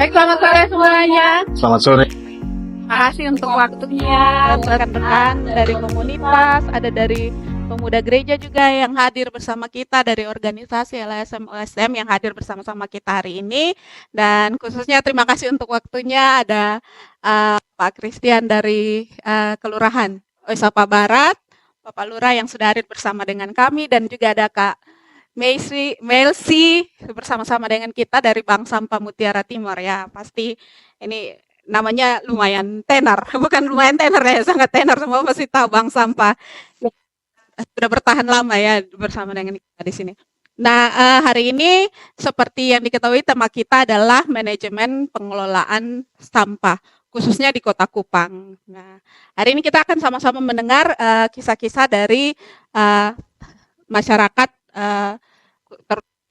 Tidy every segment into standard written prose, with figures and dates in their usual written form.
Baik, selamat sore semuanya. Selamat sore. Terima kasih untuk waktunya, rekan-rekan dari komunitas, ada dari pemuda gereja juga yang hadir bersama kita, dari organisasi LSM OSM yang hadir bersama-sama kita hari ini. Dan khususnya terima kasih untuk waktunya ada Pak Christian dari Kelurahan Oisapa Barat, Bapak Lurah yang sudah hadir bersama dengan kami, dan juga ada Kak Melsi bersama-sama dengan kita dari Bank Sampah Mutiara Timur ya. Pasti ini namanya lumayan tenar, bukan lumayan tenar ya, sangat tenar, semua pasti tahu Bank Sampah. Sudah bertahan lama ya bersama dengan kita di sini. Nah, hari ini seperti yang diketahui tema kita adalah manajemen pengelolaan sampah, khususnya di Kota Kupang. Nah, hari ini kita akan sama-sama mendengar kisah-kisah dari masyarakat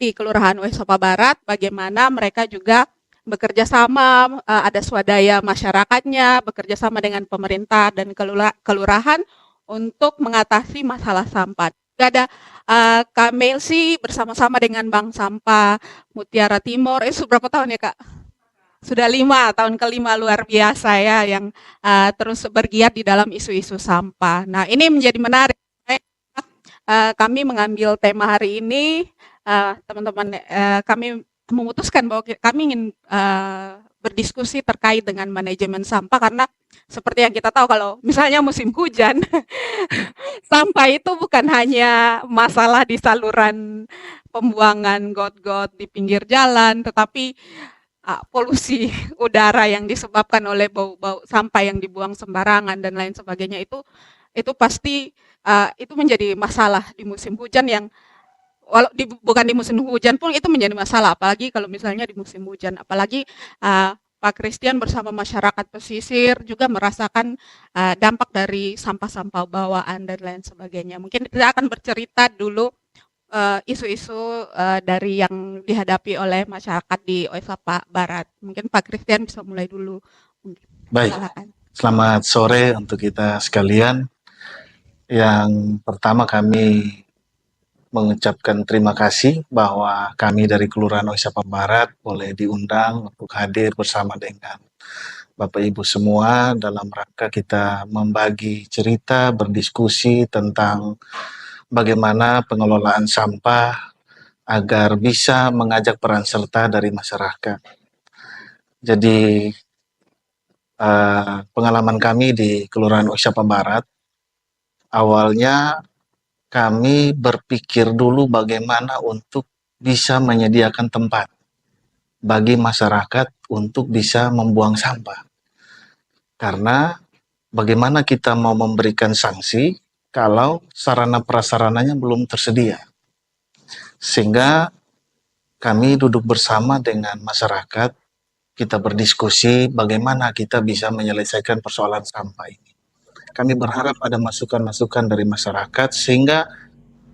di Kelurahan Oisapa Barat, bagaimana mereka juga bekerja sama, ada swadaya masyarakatnya, bekerja sama dengan pemerintah dan kelurahan untuk mengatasi masalah sampah. Juga ada Kak Melsi bersama-sama dengan Bank Sampah Mutiara Timur. Berapa tahun ya Kak? Sudah 5 tahun kelima, luar biasa ya, yang terus bergiat di dalam isu-isu sampah. Nah, ini menjadi menarik. Kami mengambil tema hari ini, teman-teman, kami memutuskan bahwa kami ingin berdiskusi terkait dengan manajemen sampah, karena seperti yang kita tahu kalau misalnya musim hujan, sampah itu bukan hanya masalah di saluran pembuangan got-got di pinggir jalan, tetapi polusi udara yang disebabkan oleh bau-bau sampah yang dibuang sembarangan dan lain sebagainya, itu pasti itu menjadi masalah di musim hujan, yang bukan di musim hujan pun itu menjadi masalah, apalagi kalau misalnya di musim hujan. Apalagi Pak Christian bersama masyarakat pesisir juga merasakan dampak dari sampah-sampah bawaan dan lain sebagainya. Mungkin kita akan bercerita dulu isu-isu dari yang dihadapi oleh masyarakat di Oisapa Barat. Mungkin Pak Christian bisa mulai dulu. Baik, selamat sore untuk kita sekalian. Yang pertama kami mengucapkan terima kasih bahwa kami dari Kelurahan Oisapa Barat boleh diundang untuk hadir bersama dengan Bapak Ibu semua dalam rangka kita membagi cerita, berdiskusi tentang bagaimana pengelolaan sampah agar bisa mengajak peran serta dari masyarakat. Jadi pengalaman kami di Kelurahan Oisapa Barat, awalnya kami berpikir dulu bagaimana untuk bisa menyediakan tempat bagi masyarakat untuk bisa membuang sampah. Karena bagaimana kita mau memberikan sanksi kalau sarana prasarananya belum tersedia. Sehingga kami duduk bersama dengan masyarakat, kita berdiskusi bagaimana kita bisa menyelesaikan persoalan sampah ini. Kami berharap ada masukan-masukan dari masyarakat sehingga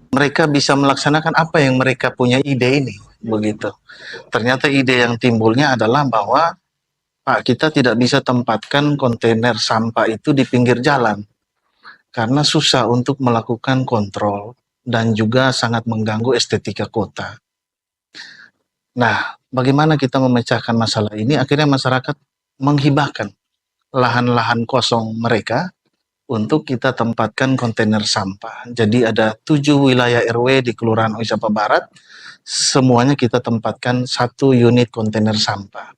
mereka bisa melaksanakan apa yang mereka punya ide ini, begitu. Ternyata ide yang timbulnya adalah bahwa Pak, kita tidak bisa tempatkan kontainer sampah itu di pinggir jalan karena susah untuk melakukan kontrol dan juga sangat mengganggu estetika kota. Nah, bagaimana kita memecahkan masalah ini? Akhirnya masyarakat menghibahkan lahan-lahan kosong mereka untuk kita tempatkan kontainer sampah. Jadi ada 7 wilayah RW di Kelurahan Oisapa Barat, semuanya kita tempatkan 1 unit kontainer sampah.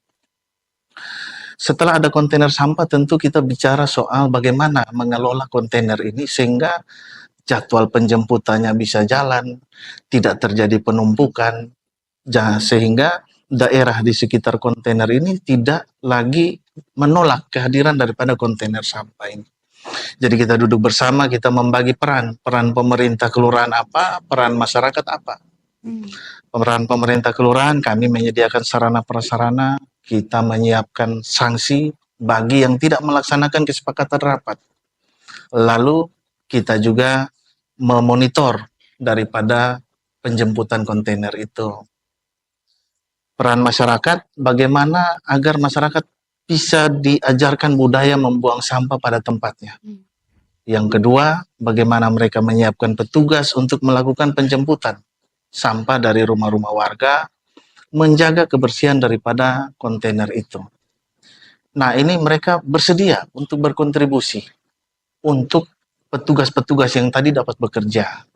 Setelah ada kontainer sampah, tentu kita bicara soal bagaimana mengelola kontainer ini sehingga jadwal penjemputannya bisa jalan, tidak terjadi penumpukan, sehingga daerah di sekitar kontainer ini tidak lagi menolak kehadiran daripada kontainer sampah ini. Jadi kita duduk bersama, kita membagi peran pemerintah kelurahan apa, peran masyarakat apa. Peran pemerintah kelurahan, kami menyediakan sarana prasarana, kita menyiapkan sanksi bagi yang tidak melaksanakan kesepakatan rapat. Lalu kita juga memonitor daripada penjemputan kontainer itu. Peran masyarakat, bagaimana agar masyarakat bisa diajarkan budaya membuang sampah pada tempatnya. Yang kedua, bagaimana mereka menyiapkan petugas untuk melakukan penjemputan sampah dari rumah-rumah warga, menjaga kebersihan daripada kontainer itu. Nah, ini mereka bersedia untuk berkontribusi untuk petugas-petugas yang tadi dapat bekerja.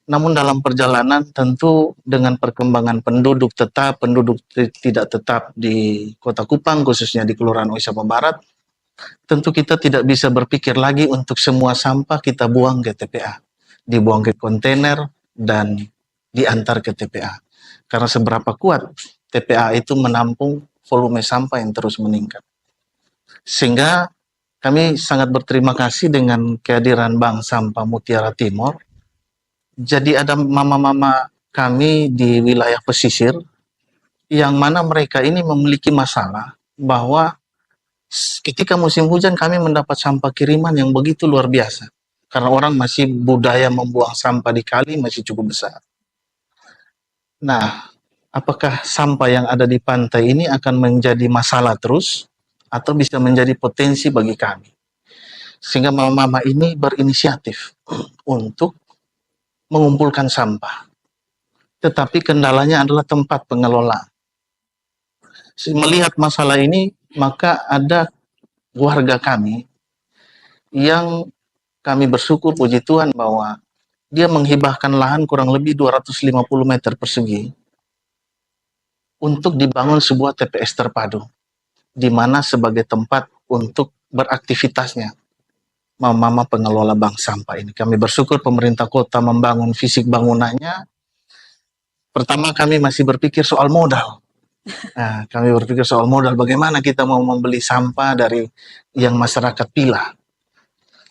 Namun dalam perjalanan tentu dengan perkembangan penduduk tetap, penduduk tidak tetap di Kota Kupang, khususnya di Kelurahan Oisapa Barat, tentu kita tidak bisa berpikir lagi untuk semua sampah kita buang ke TPA. Dibuang ke kontainer dan diantar ke TPA. Karena seberapa kuat TPA itu menampung volume sampah yang terus meningkat. Sehingga kami sangat berterima kasih dengan kehadiran Bank Sampah Mutiara Timur. Jadi ada mama-mama kami di wilayah pesisir yang mana mereka ini memiliki masalah bahwa ketika musim hujan kami mendapat sampah kiriman yang begitu luar biasa. Karena orang masih budaya membuang sampah di kali masih cukup besar. Nah, apakah sampah yang ada di pantai ini akan menjadi masalah terus atau bisa menjadi potensi bagi kami? Sehingga mama-mama ini berinisiatif untuk mengumpulkan sampah. Tetapi kendalanya adalah tempat pengelola. Melihat masalah ini, maka ada warga kami yang kami bersyukur puji Tuhan bahwa dia menghibahkan lahan kurang lebih 250 meter persegi untuk dibangun sebuah TPS terpadu, di mana sebagai tempat untuk beraktivitasnya mama-mama pengelola bank sampah ini. Kami bersyukur pemerintah kota membangun fisik bangunannya. Pertama kami masih berpikir soal modal. Nah, kami berpikir soal modal, bagaimana kita mau membeli sampah dari yang masyarakat pilah.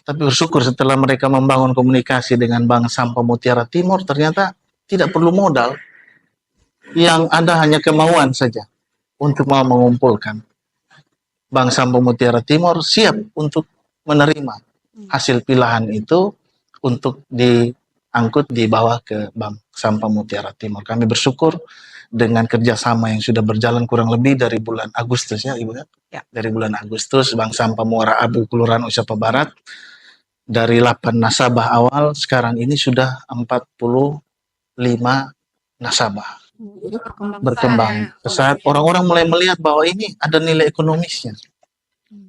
Tapi bersyukur setelah mereka membangun komunikasi dengan Bank Sampah Mutiara Timur, ternyata tidak perlu modal. Yang ada hanya kemauan saja untuk mau mengumpulkan. Bank Sampah Mutiara Timur siap untuk menerima hasil pilahan itu untuk diangkut dibawa ke Bank Sampah Mutiara Timur. Kami bersyukur dengan kerjasama yang sudah berjalan kurang lebih dari bulan Agustus ya Ibu ya. Ya. Dari bulan Agustus Bank Sampah Muara Abu Kelurahan Oisapa Barat dari 8 nasabah awal sekarang ini sudah 45 nasabah. Berkembang pesat. Orang-orang mulai melihat bahwa ini ada nilai ekonomisnya.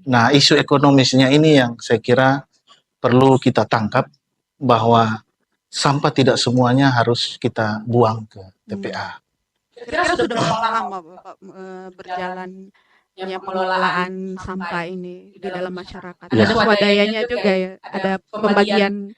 Nah, isu ekonomisnya ini yang saya kira perlu kita tangkap bahwa sampah tidak semuanya harus kita buang ke TPA. Kira sudah berapa lama Bapak berjalan pengelolaan sampah ini di dalam masyarakat? Ya. Ada swadayanya juga ya, ada pembagian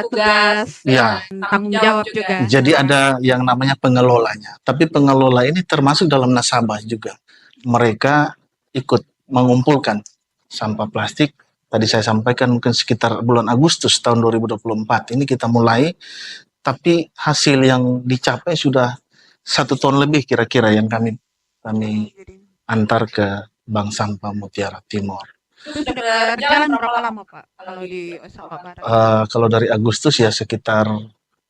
tugas Ya. dan tanggung jawab juga. Jadi ada yang namanya pengelolanya. Tapi pengelola ini termasuk dalam nasabah juga. Mereka ikut mengumpulkan sampah plastik. Tadi saya sampaikan mungkin sekitar bulan Agustus tahun 2024. Ini kita mulai. Tapi hasil yang dicapai sudah 1 ton lebih kira-kira yang kami antar ke Bank Sampah Mutiara Timur. Itu sudah berjalan berapa lama Pak kalau di Oisapa Barat? Kalau dari Agustus ya sekitar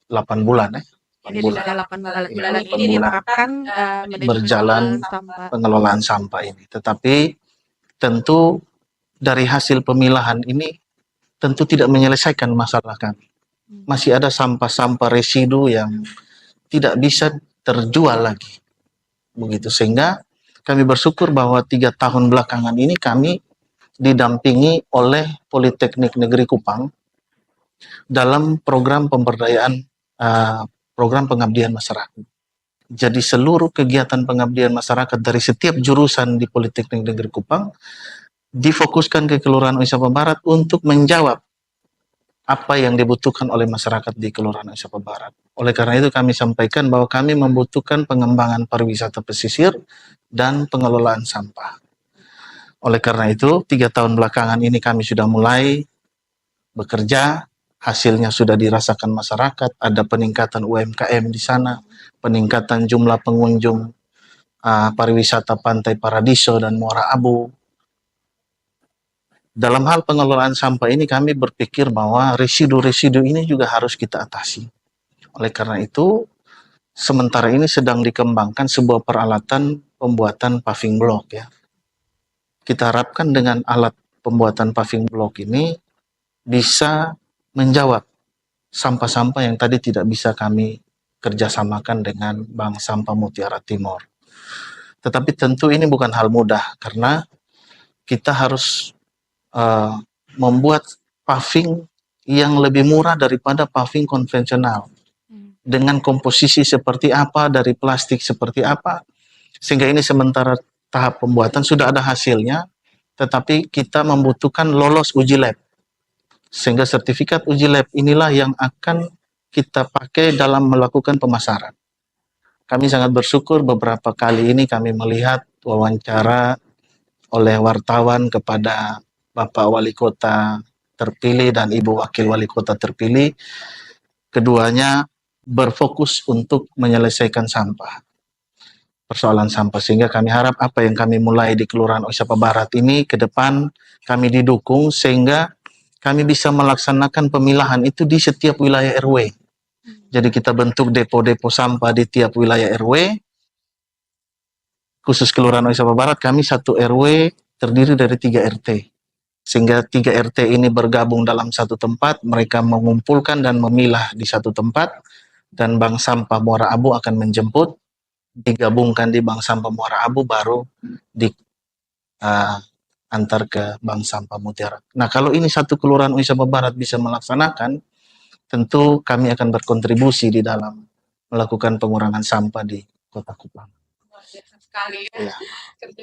8 bulan ya. Jadi sudah 8 bulan Ya, ini 8 bulan diterapkan berjalan pengelolaan sampah ini. Tetapi tentu dari hasil pemilahan ini tentu tidak menyelesaikan masalah kami. Masih ada sampah-sampah residu yang tidak bisa terjual lagi. Begitu sehingga kami bersyukur bahwa 3 tahun belakangan ini kami didampingi oleh Politeknik Negeri Kupang dalam program pemberdayaan program pengabdian masyarakat. Jadi seluruh kegiatan pengabdian masyarakat dari setiap jurusan di Politeknik Negeri Kupang difokuskan ke Kelurahan Oisapa Barat untuk menjawab apa yang dibutuhkan oleh masyarakat di Kelurahan Oisapa Barat. Oleh karena itu kami sampaikan bahwa kami membutuhkan pengembangan pariwisata pesisir dan pengelolaan sampah. Oleh karena itu 3 tahun belakangan ini kami sudah mulai bekerja, hasilnya sudah dirasakan masyarakat, ada peningkatan UMKM di sana, peningkatan jumlah pengunjung pariwisata Pantai Paradiso dan Muara Abu. Dalam hal pengelolaan sampah ini kami berpikir bahwa residu-residu ini juga harus kita atasi. Oleh karena itu, sementara ini sedang dikembangkan sebuah peralatan pembuatan paving block ya. Kita harapkan dengan alat pembuatan paving block ini bisa menjawab sampah-sampah yang tadi tidak bisa kami kerjasamakan dengan Bank Sampah Mutiara Timur. Tetapi tentu ini bukan hal mudah karena kita harus membuat paving yang lebih murah daripada paving konvensional. Dengan komposisi seperti apa, dari plastik seperti apa, sehingga ini sementara tahap pembuatan sudah ada hasilnya, tetapi kita membutuhkan lolos uji lab. Sehingga sertifikat uji lab inilah yang akan kita pakai dalam melakukan pemasaran. Kami sangat bersyukur beberapa kali ini kami melihat wawancara oleh wartawan kepada Bapak Wali Kota terpilih dan Ibu Wakil Wali Kota terpilih. Keduanya berfokus untuk menyelesaikan sampah, persoalan sampah, sehingga kami harap apa yang kami mulai di Kelurahan Oisapa Barat ini ke depan kami didukung sehingga kami bisa melaksanakan pemilahan itu di setiap wilayah RW. Jadi kita bentuk depo-depo sampah di tiap wilayah RW. Khusus Kelurahan Oisapa Barat kami satu RW terdiri dari 3 RT. Sehingga 3 RT ini bergabung dalam satu tempat, mereka mengumpulkan dan memilah di satu tempat, dan Bank Sampah Muara Abu akan menjemput, digabungkan di Bank Sampah Muara Abu, baru antar ke Bank Sampah Mutiara. Nah, kalau ini satu Kelurahan Oisapa Barat bisa melaksanakan, tentu kami akan berkontribusi di dalam melakukan pengurangan sampah di Kota Kupang. Luar biasa sekali ya, Ya.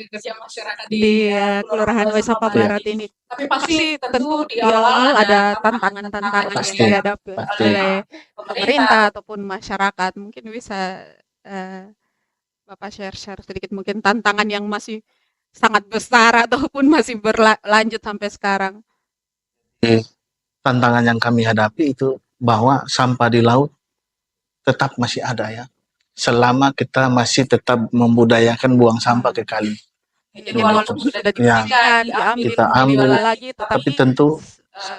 kerja masyarakat di Kelurahan Oisapa Barat ini. Tapi pasti Tentu di awal ada tantangan-tantangan yang Pasti. dihadapi Pasti. oleh pemerintah ataupun masyarakat. Mungkin bisa Bapak share-share sedikit mungkin tantangan yang masih sangat besar ataupun masih berlanjut sampai sekarang. Tantangan yang kami hadapi itu bahwa sampah di laut tetap masih ada ya. Selama kita masih tetap membudayakan buang sampah ke kali. Jadi walaupun sudah dibersihkan, diambil, kita ambil, diolah lagi, tapi tentu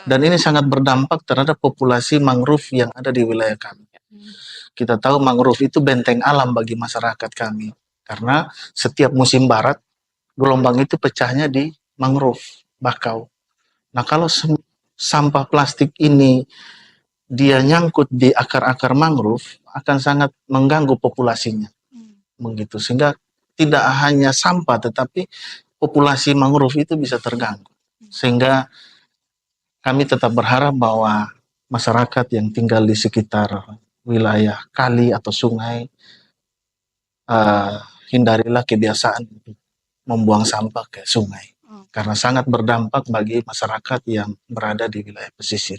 dan ini sangat berdampak terhadap populasi mangrove yang ada di wilayah kami. Kita tahu mangrove itu benteng alam bagi masyarakat kami. Karena setiap musim barat, gelombang itu pecahnya di mangrove, bakau. Nah, kalau sampah plastik ini dia nyangkut di akar-akar mangrove, akan sangat mengganggu populasinya. Begitu. Sehingga tidak hanya sampah, tetapi populasi mangrove itu bisa terganggu. Sehingga kami tetap berharap bahwa masyarakat yang tinggal di sekitar wilayah kali atau sungai, hindarilah kebiasaan membuang sampah ke sungai. Karena sangat berdampak bagi masyarakat yang berada di wilayah pesisir.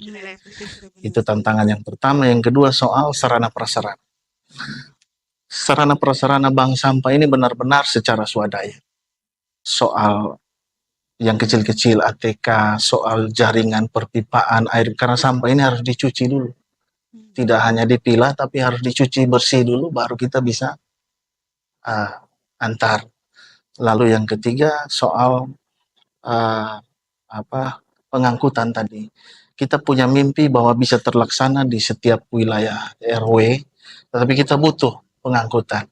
Itu tantangan yang pertama. Yang kedua soal sarana prasarana. Sarana prasarana bank sampah ini benar-benar secara swadaya. Soal yang kecil-kecil ATK, soal jaringan perpipaan air, karena sampah ini harus dicuci dulu. Tidak hanya dipilah, tapi harus dicuci bersih dulu, baru kita bisa antar. Lalu yang ketiga soal pengangkutan tadi. Kita punya mimpi bahwa bisa terlaksana di setiap wilayah RW, tetapi kita butuh pengangkutan.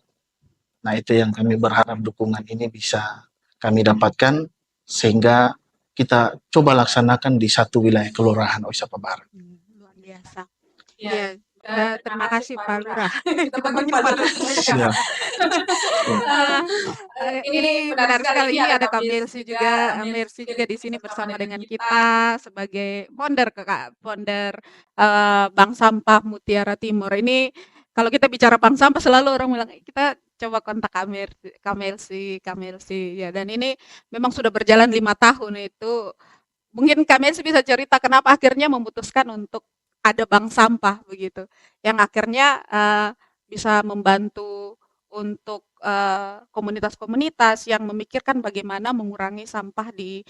Nah, itu yang kami berharap dukungan ini bisa kami dapatkan sehingga kita coba laksanakan di satu wilayah Kelurahan Oisapa Barat. Luar biasa. Ya, terima kasih Pak Lurah. Kita panggil Pak Lurah. Siap. Ini menarik sekali. Ini ada Kak Mercy juga. Mercy juga di sini bersama dengan kita sebagai founder Bank Sampah Mutiara Timur. Ini kalau kita bicara bank sampah selalu orang bilang kita coba kontak Kak Mercy ya. Dan ini memang sudah berjalan 5 tahun itu. Mungkin Kak Mercy bisa cerita kenapa akhirnya memutuskan untuk ada bank sampah begitu, yang akhirnya bisa membantu untuk komunitas-komunitas yang memikirkan bagaimana mengurangi sampah di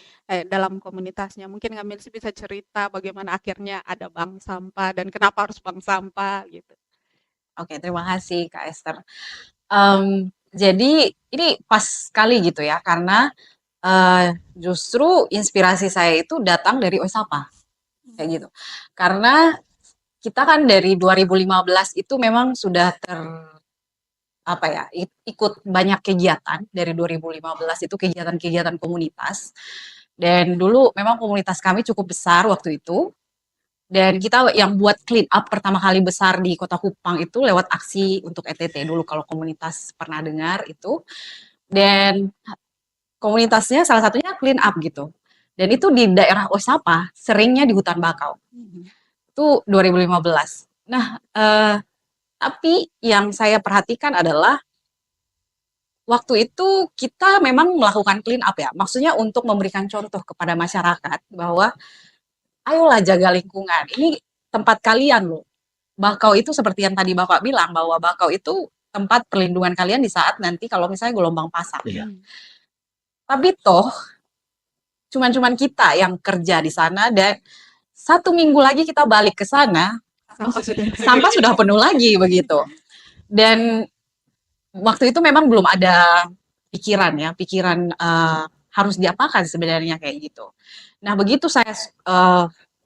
dalam komunitasnya. Mungkin Kak Mercy bisa cerita bagaimana akhirnya ada bank sampah dan kenapa harus bank sampah gitu. Oke, terima kasih Kak Esther. Jadi ini pas sekali gitu ya, karena justru inspirasi saya itu datang dari Oisapa, kayak gitu. Karena kita kan dari 2015 itu memang sudah ikut banyak kegiatan dari 2015 itu kegiatan-kegiatan komunitas. Dan dulu memang komunitas kami cukup besar waktu itu. Dan kita yang buat clean up pertama kali besar di Kota Kupang itu lewat aksi untuk ETT dulu, kalau komunitas pernah dengar itu. Dan komunitasnya salah satunya clean up gitu. Dan itu di daerah Osapa, seringnya di hutan bakau. Itu 2015. Nah, tapi yang saya perhatikan adalah waktu itu kita memang melakukan clean up ya. Maksudnya untuk memberikan contoh kepada masyarakat bahwa ayolah jaga lingkungan. Ini tempat kalian loh. Bakau itu seperti yang tadi Bapak bilang bahwa bakau itu tempat perlindungan kalian di saat nanti kalau misalnya gelombang pasang. Iya. Tapi toh cuman kita yang kerja di sana dan 1 minggu lagi kita balik ke sana, sampah sudah penuh lagi begitu. Dan waktu itu memang belum ada pikiran ya, harus diapakan sebenarnya kayak gitu. Nah, begitu saya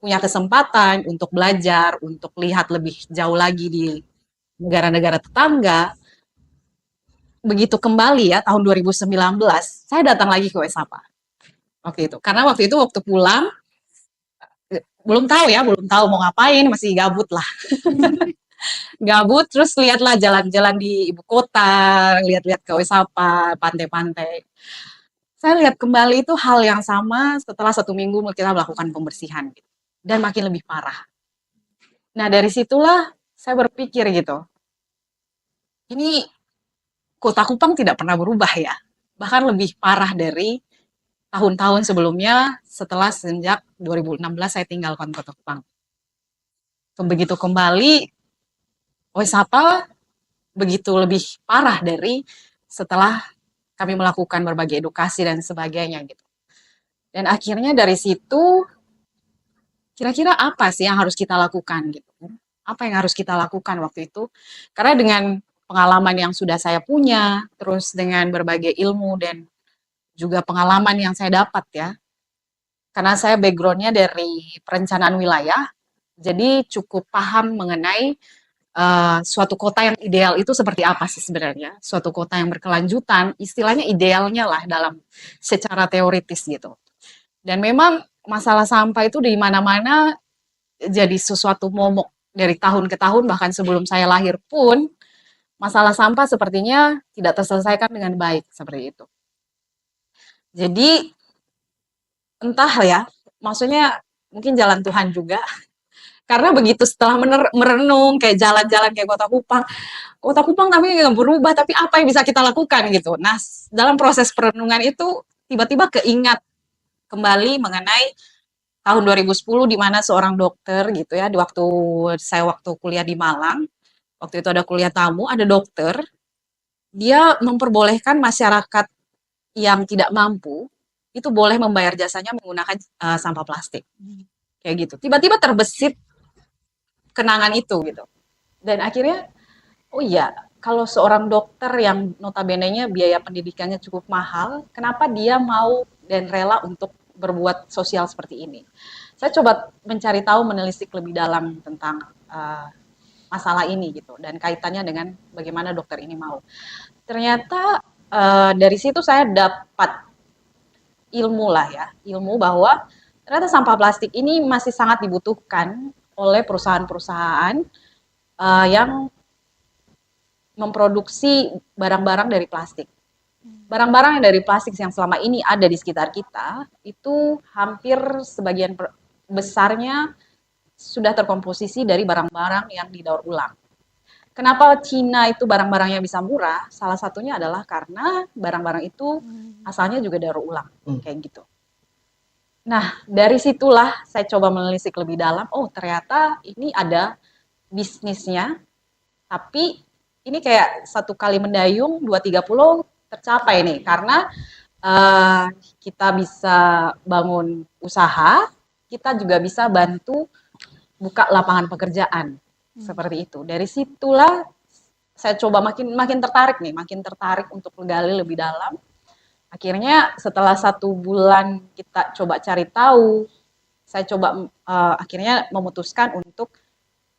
punya kesempatan untuk belajar, untuk lihat lebih jauh lagi di negara-negara tetangga, begitu kembali ya tahun 2019, saya datang lagi ke Wesapa. Waktu itu. Karena waktu itu waktu pulang belum tahu mau ngapain, masih gabut lah. Gabut, terus lihatlah jalan-jalan di ibu kota, lihat-lihat ke Wesapa, pantai-pantai. Saya lihat kembali itu hal yang sama setelah 1 minggu kita melakukan pembersihan gitu. Dan makin lebih parah. Nah, dari situlah saya berpikir gitu, ini Kota Kupang tidak pernah berubah ya. Bahkan lebih parah dari tahun-tahun sebelumnya setelah sejak 2016 saya tinggalkan Kota Kupang. Begitu kembali, Wesapa begitu lebih parah dari setelah kami melakukan berbagai edukasi dan sebagainya gitu. Dan akhirnya dari situ, kira-kira apa sih yang harus kita lakukan gitu? Apa yang harus kita lakukan waktu itu? Karena dengan pengalaman yang sudah saya punya, terus dengan berbagai ilmu dan juga pengalaman yang saya dapat ya, karena saya background-nya dari perencanaan wilayah, jadi cukup paham mengenai suatu kota yang ideal itu seperti apa sih sebenarnya. Suatu kota yang berkelanjutan, istilahnya idealnya lah dalam secara teoritis gitu. Dan memang masalah sampah itu di mana-mana jadi sesuatu momok dari tahun ke tahun, bahkan sebelum saya lahir pun, masalah sampah sepertinya tidak terselesaikan dengan baik seperti itu. Jadi entah ya, maksudnya mungkin jalan Tuhan juga. Karena begitu setelah merenung kayak jalan-jalan kayak Kota Kupang tapi nggak berubah, tapi apa yang bisa kita lakukan gitu. Nah, dalam proses perenungan itu tiba-tiba keingat kembali mengenai tahun 2010 di mana seorang dokter gitu ya, di waktu kuliah di Malang, waktu itu ada kuliah tamu, ada dokter, dia memperbolehkan masyarakat yang tidak mampu itu boleh membayar jasanya menggunakan sampah plastik. Kayak gitu. Tiba-tiba terbesit kenangan itu gitu. Dan akhirnya, oh iya, kalau seorang dokter yang notabene-nya biaya pendidikannya cukup mahal, kenapa dia mau dan rela untuk berbuat sosial seperti ini? Saya coba mencari tahu, menelisik lebih dalam tentang masalah ini gitu, dan kaitannya dengan bagaimana dokter ini mau. Ternyata dari situ saya dapat ilmu lah ya, ilmu bahwa ternyata sampah plastik ini masih sangat dibutuhkan oleh perusahaan-perusahaan yang memproduksi barang-barang dari plastik. Barang-barang yang dari plastik yang selama ini ada di sekitar kita, itu hampir sebagian besarnya sudah terkomposisi dari barang-barang yang didaur ulang. Kenapa Cina itu barang-barangnya bisa murah? Salah satunya adalah karena barang-barang itu asalnya juga daur ulang, kayak gitu. Nah, dari situlah saya coba menelisik lebih dalam, oh ternyata ini ada bisnisnya, tapi ini kayak 1 kali mendayung, 2-3 pulau tercapai nih, karena kita bisa bangun usaha, kita juga bisa bantu buka lapangan pekerjaan, seperti itu. Dari situlah saya coba makin tertarik untuk menggali lebih dalam. Akhirnya setelah 1 bulan kita coba cari tahu, saya coba akhirnya memutuskan untuk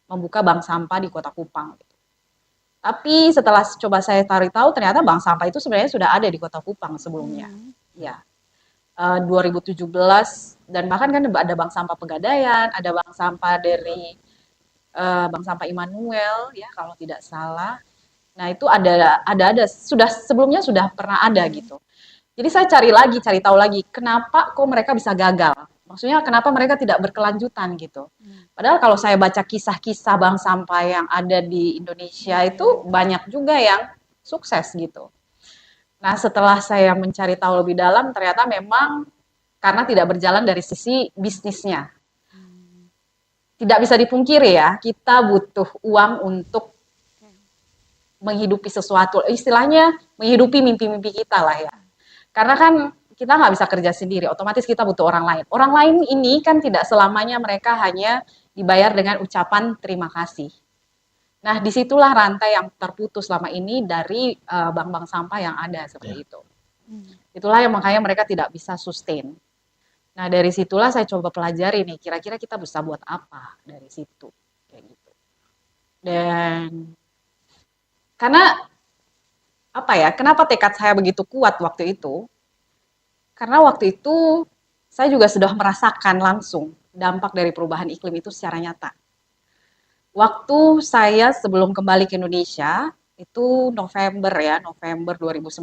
membuka bank sampah di Kota Kupang. Tapi setelah coba saya cari tahu, ternyata bank sampah itu sebenarnya sudah ada di Kota Kupang sebelumnya. Ya, 2017 dan bahkan kan ada bank sampah Pegadaian, ada bank sampah dari bank sampah Immanuel ya kalau tidak salah. Nah, itu ada sudah sebelumnya sudah pernah ada gitu. Jadi saya cari tahu lagi kenapa kok mereka bisa gagal. Maksudnya kenapa mereka tidak berkelanjutan gitu. Padahal kalau saya baca kisah-kisah bank sampah yang ada di Indonesia itu banyak juga yang sukses gitu. Nah, setelah saya mencari tahu lebih dalam, ternyata memang karena tidak berjalan dari sisi bisnisnya. Tidak bisa dipungkiri ya, kita butuh uang untuk menghidupi sesuatu. Istilahnya menghidupi mimpi-mimpi kita lah ya. Karena kan kita nggak bisa kerja sendiri, otomatis kita butuh orang lain. Orang lain ini kan tidak selamanya mereka hanya dibayar dengan ucapan terima kasih. Nah, disitulah rantai yang terputus selama ini dari bank-bank sampah yang ada seperti itu. Itulah yang makanya mereka tidak bisa sustain. Nah, dari situlah saya coba pelajari nih, kira-kira kita bisa buat apa dari situ. Kayak gitu. Dan karena apa ya, kenapa tekad saya begitu kuat waktu itu? Karena waktu itu saya juga sudah merasakan langsung dampak dari perubahan iklim itu secara nyata. Waktu saya sebelum kembali ke Indonesia, itu November 2019.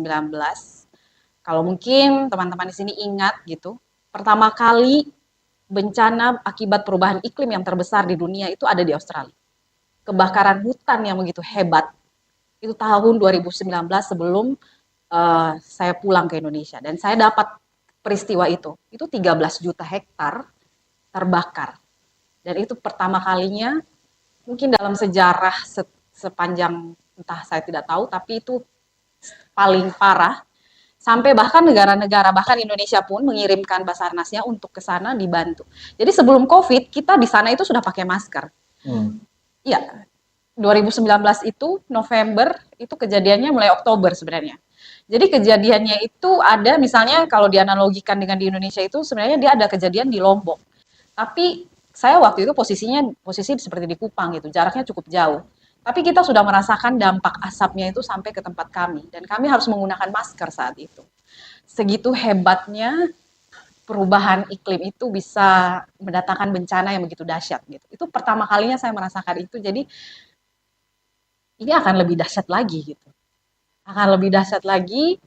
Kalau mungkin teman-teman di sini ingat gitu, pertama kali bencana akibat perubahan iklim yang terbesar di dunia itu ada di Australia. Kebakaran hutan yang begitu hebat, itu tahun 2019 sebelum saya pulang ke Indonesia. Dan saya dapat peristiwa itu 13 juta hektar terbakar. Dan itu pertama kalinya mungkin dalam sejarah sepanjang entah saya tidak tahu, tapi itu paling parah. Sampai bahkan negara-negara, bahkan Indonesia pun mengirimkan Basarnasnya untuk ke sana dibantu. Jadi sebelum COVID, kita di sana itu sudah pakai masker. Iya, 2019 itu November, itu kejadiannya mulai Oktober sebenarnya. Jadi kejadiannya itu ada misalnya kalau dianalogikan dengan di Indonesia itu sebenarnya dia ada kejadian di Lombok. Tapi saya waktu itu posisi seperti di Kupang gitu, jaraknya cukup jauh. Tapi kita sudah merasakan dampak asapnya itu sampai ke tempat kami dan kami harus menggunakan masker saat itu. Segitu hebatnya perubahan iklim itu bisa mendatangkan bencana yang begitu dahsyat gitu. Itu pertama kalinya saya merasakan itu. Jadi ini akan lebih dahsyat lagi gitu. Akan lebih dahsyat lagi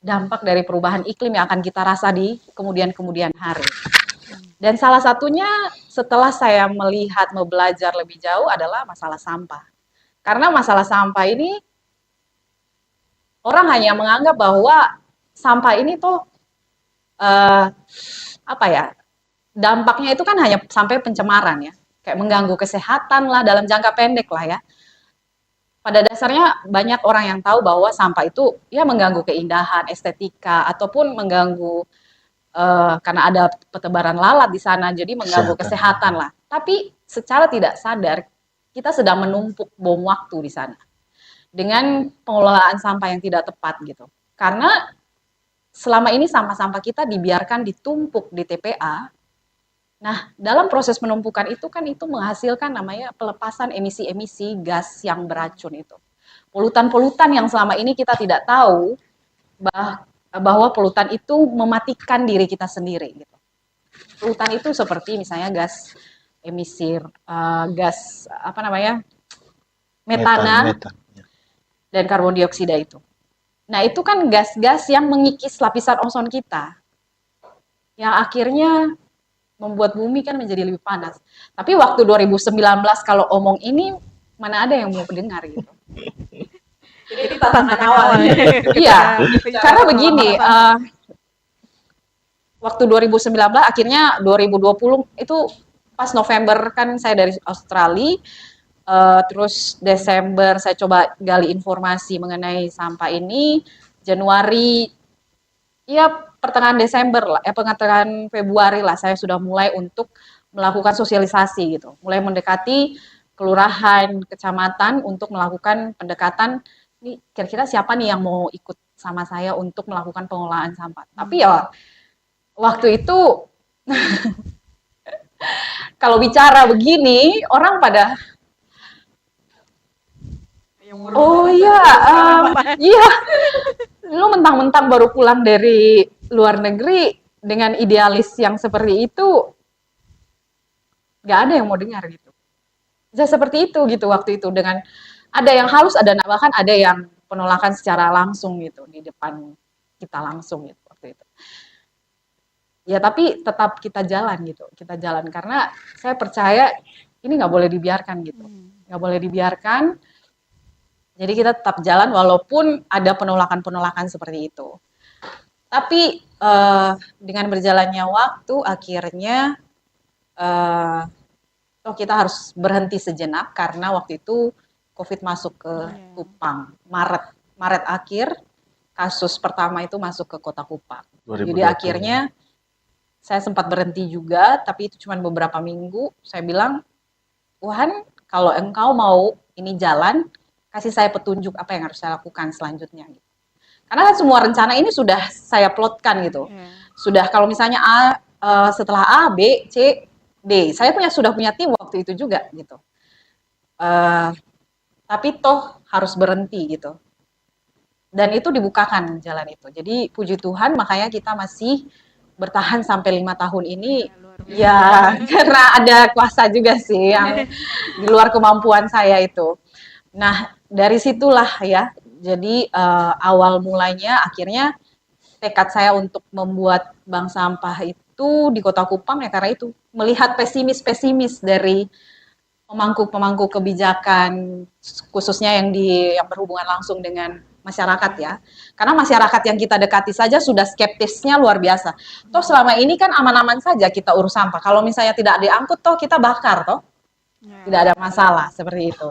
dampak dari perubahan iklim yang akan kita rasa di kemudian hari. Dan salah satunya setelah saya melihat, belajar lebih jauh adalah masalah sampah. Karena masalah sampah ini, orang hanya menganggap bahwa sampah ini tuh, dampaknya itu kan hanya sampai pencemaran ya. Kayak mengganggu kesehatan lah, dalam jangka pendek lah ya. Pada dasarnya banyak orang yang tahu bahwa sampah itu ya mengganggu keindahan, estetika, ataupun mengganggu karena ada petebaran lalat di sana, jadi mengganggu kesehatan lah. Tapi secara tidak sadar, kita sedang menumpuk bom waktu di sana. Dengan pengelolaan sampah yang tidak tepat gitu. Karena selama ini sampah-sampah kita dibiarkan ditumpuk di TPA. Nah, dalam proses penumpukan itu kan itu menghasilkan namanya pelepasan emisi-emisi gas yang beracun itu. Polutan-polutan yang selama ini kita tidak tahu bahwa polutan itu mematikan diri kita sendiri gitu. Polutan itu seperti misalnya gas emisi metana dan karbon dioksida itu. Nah, itu kan gas-gas yang mengikis lapisan ozon kita. Yang akhirnya membuat bumi kan menjadi lebih panas. Tapi waktu 2019 kalau omong ini mana ada yang mau mendengar gitu. Jadi tantangan awal. Iya, karena begini, waktu 2019 akhirnya 2020 itu pas November kan saya dari Australia, terus Desember saya coba gali informasi mengenai sampah ini, Januari, ya pertengahan Desember lah, pertengahan Februari lah saya sudah mulai untuk melakukan sosialisasi gitu, mulai mendekati kelurahan, kecamatan untuk melakukan pendekatan. Ini kira-kira siapa nih yang mau ikut sama saya untuk melakukan pengelolaan sampah. Tapi ya waktu itu kalau bicara begini orang pada oh iya, iya, lu mentang-mentang baru pulang dari luar negeri dengan idealis yang seperti itu nggak ada yang mau dengar gitu. Bisa seperti itu gitu waktu itu, dengan ada yang halus, ada bahkan ada yang penolakan secara langsung gitu di depan kita langsung gitu waktu itu. Ya tapi tetap kita jalan gitu, kita jalan karena saya percaya ini nggak boleh dibiarkan gitu, nggak boleh dibiarkan. Jadi kita tetap jalan walaupun ada penolakan-penolakan seperti itu. Tapi dengan berjalannya waktu akhirnya kita harus berhenti sejenak karena waktu itu COVID masuk ke Kupang. Maret akhir kasus pertama itu masuk ke kota Kupang. Jadi 2020. akhirnya saya sempat berhenti juga, tapi itu cuma beberapa minggu. Saya bilang, Tuhan, kalau engkau mau ini jalan, kasih saya petunjuk apa yang harus saya lakukan selanjutnya. Karena kan semua rencana ini sudah saya plotkan gitu. Sudah kalau misalnya setelah A, B, C, D, saya sudah punya tim waktu itu juga gitu. Tapi toh harus berhenti gitu. Dan itu dibukakan jalan itu. Jadi puji Tuhan makanya kita masih bertahan sampai 5 tahun ini. Ya, karena ada kuasa juga sih yang di luar kemampuan saya itu. Nah, dari situlah ya. Jadi awal mulanya akhirnya tekad saya untuk membuat bank sampah itu di Kota Kupang ya karena itu melihat pesimis-pesimis dari pemangku-pemangku kebijakan khususnya yang berhubungan langsung dengan masyarakat ya. Karena masyarakat yang kita dekati saja sudah skeptisnya luar biasa. Toh selama ini kan aman-aman saja kita urus sampah. Kalau misalnya tidak diangkut toh kita bakar toh. Tidak ada masalah seperti itu.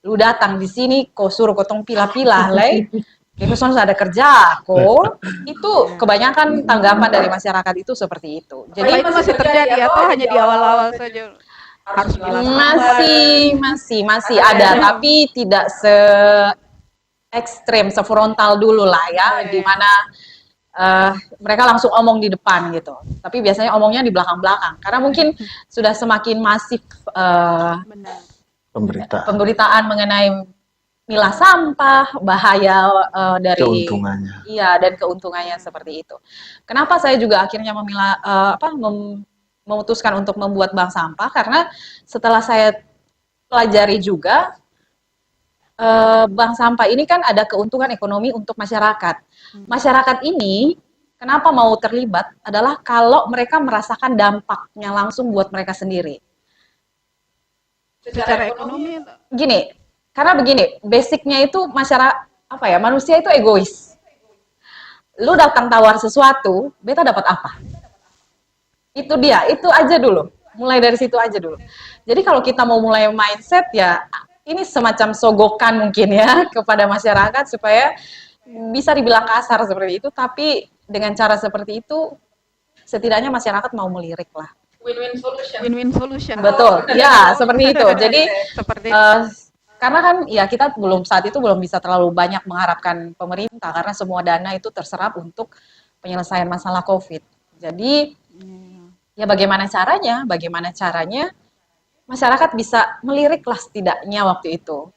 Lu datang di sini kau suruh kotong pilah-pilah, leh. Demoson ada kerja, kok itu kebanyakan tanggapan dari masyarakat itu seperti itu. Jadi itu masih terjadi atau hanya di awal-awal saja harus bilang masih ada, tapi tidak se ekstrem, sefrontal dulu lah ya, di mana mereka langsung omong di depan gitu. Tapi biasanya omongnya di belakang-belakang, karena mungkin sudah semakin masif pemberitaan mengenai milah sampah, bahaya dari keuntungannya. Iya, dan keuntungannya seperti itu. Kenapa saya juga akhirnya memutuskan untuk membuat bank sampah karena setelah saya pelajari juga bank sampah ini kan ada keuntungan ekonomi untuk masyarakat. Masyarakat ini kenapa mau terlibat adalah kalau mereka merasakan dampaknya langsung buat mereka sendiri. Secara ekonomi gini, karena begini, basicnya itu manusia itu egois. Lu datang tawar sesuatu, beta dapat apa? Itu dia, itu aja dulu. Mulai dari situ aja dulu. Jadi kalau kita mau mulai mindset ya, ini semacam sogokan mungkin ya kepada masyarakat supaya bisa dibilang kasar seperti itu, tapi dengan cara seperti itu setidaknya masyarakat mau melirik lah. Win-win solution. Betul, ya seperti itu. Jadi seperti karena kan ya kita saat itu belum bisa terlalu banyak mengharapkan pemerintah karena semua dana itu terserap untuk penyelesaian masalah COVID. Jadi ya bagaimana caranya masyarakat bisa melirik lah setidaknya waktu itu.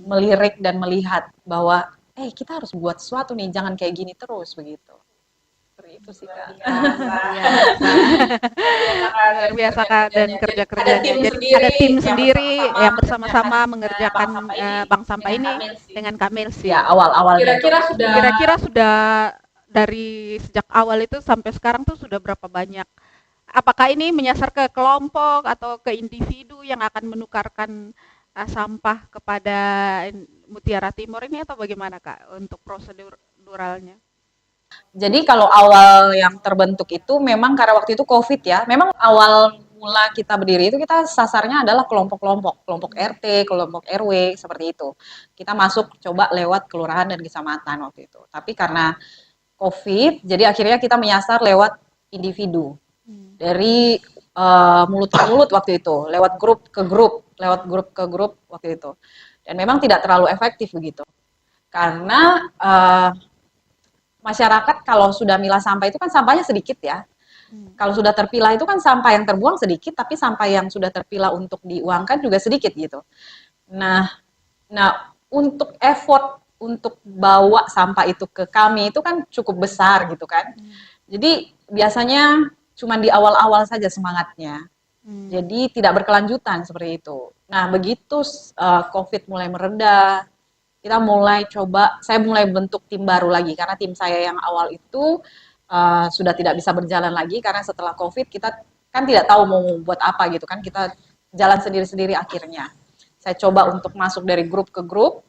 Melirik dan melihat bahwa kita harus buat sesuatu nih, jangan kayak gini terus begitu. Seperti itu sih Kak. Luar biasa Kak, dan kerja-kerjanya. Jadi ada tim sendiri yang bersama-sama mengerjakan bank sampah ini dengan Kak Melsi. Ya, awal-awalnya. Kira-kira sudah dari sejak awal itu sampai sekarang tuh sudah berapa banyak? Apakah ini menyasar ke kelompok atau ke individu yang akan menukarkan sampah kepada Mutiara Timur ini atau bagaimana Kak untuk proseduralnya? Jadi kalau awal yang terbentuk itu memang karena waktu itu COVID ya, memang awal mula kita berdiri itu kita sasarnya adalah kelompok-kelompok, kelompok RT, kelompok RW, seperti itu. Kita masuk coba lewat kelurahan dan kecamatan waktu itu. Tapi karena COVID, jadi akhirnya kita menyasar lewat individu. Dari mulut ke mulut waktu itu, lewat grup ke grup waktu itu. Dan memang tidak terlalu efektif begitu. Karena masyarakat kalau sudah milah sampah itu kan sampahnya sedikit ya. Kalau sudah terpilah itu kan sampah yang terbuang sedikit, tapi sampah yang sudah terpilah untuk diuangkan juga sedikit gitu. Nah untuk effort untuk bawa sampah itu ke kami itu kan cukup besar gitu kan. Jadi biasanya cuma di awal-awal saja semangatnya. Jadi tidak berkelanjutan seperti itu. Nah, begitu COVID mulai mereda, saya mulai bentuk tim baru lagi karena tim saya yang awal itu sudah tidak bisa berjalan lagi karena setelah COVID kita kan tidak tahu mau buat apa gitu kan, kita jalan sendiri-sendiri akhirnya. Saya coba untuk masuk dari grup ke grup.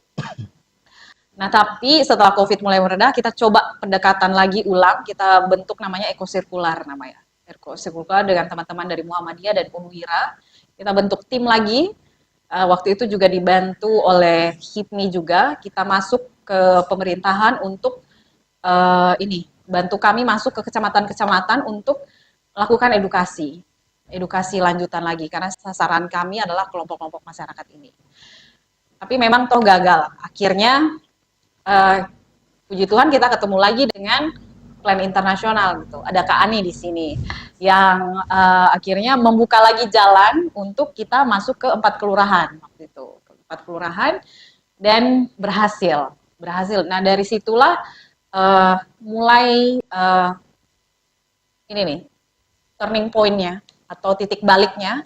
Nah, tapi setelah COVID mulai mereda, kita coba pendekatan lagi ulang, kita bentuk namanya ekosirkular namanya. Ekosirkular dengan teman-teman dari Muhammadiyah dan Unwira. Kita bentuk tim lagi. Waktu itu juga dibantu oleh HIPMI juga. Kita masuk ke pemerintahan untuk bantu kami masuk ke kecamatan-kecamatan untuk melakukan edukasi lanjutan lagi karena sasaran kami adalah kelompok-kelompok masyarakat ini. Tapi memang toh gagal. Akhirnya puji Tuhan kita ketemu lagi dengan plan internasional gitu. Ada Kak Ani di sini yang akhirnya membuka lagi jalan untuk kita masuk ke 4 kelurahan waktu itu. 4 kelurahan dan berhasil. Nah, dari situlah mulai ini nih turning point-nya atau titik baliknya.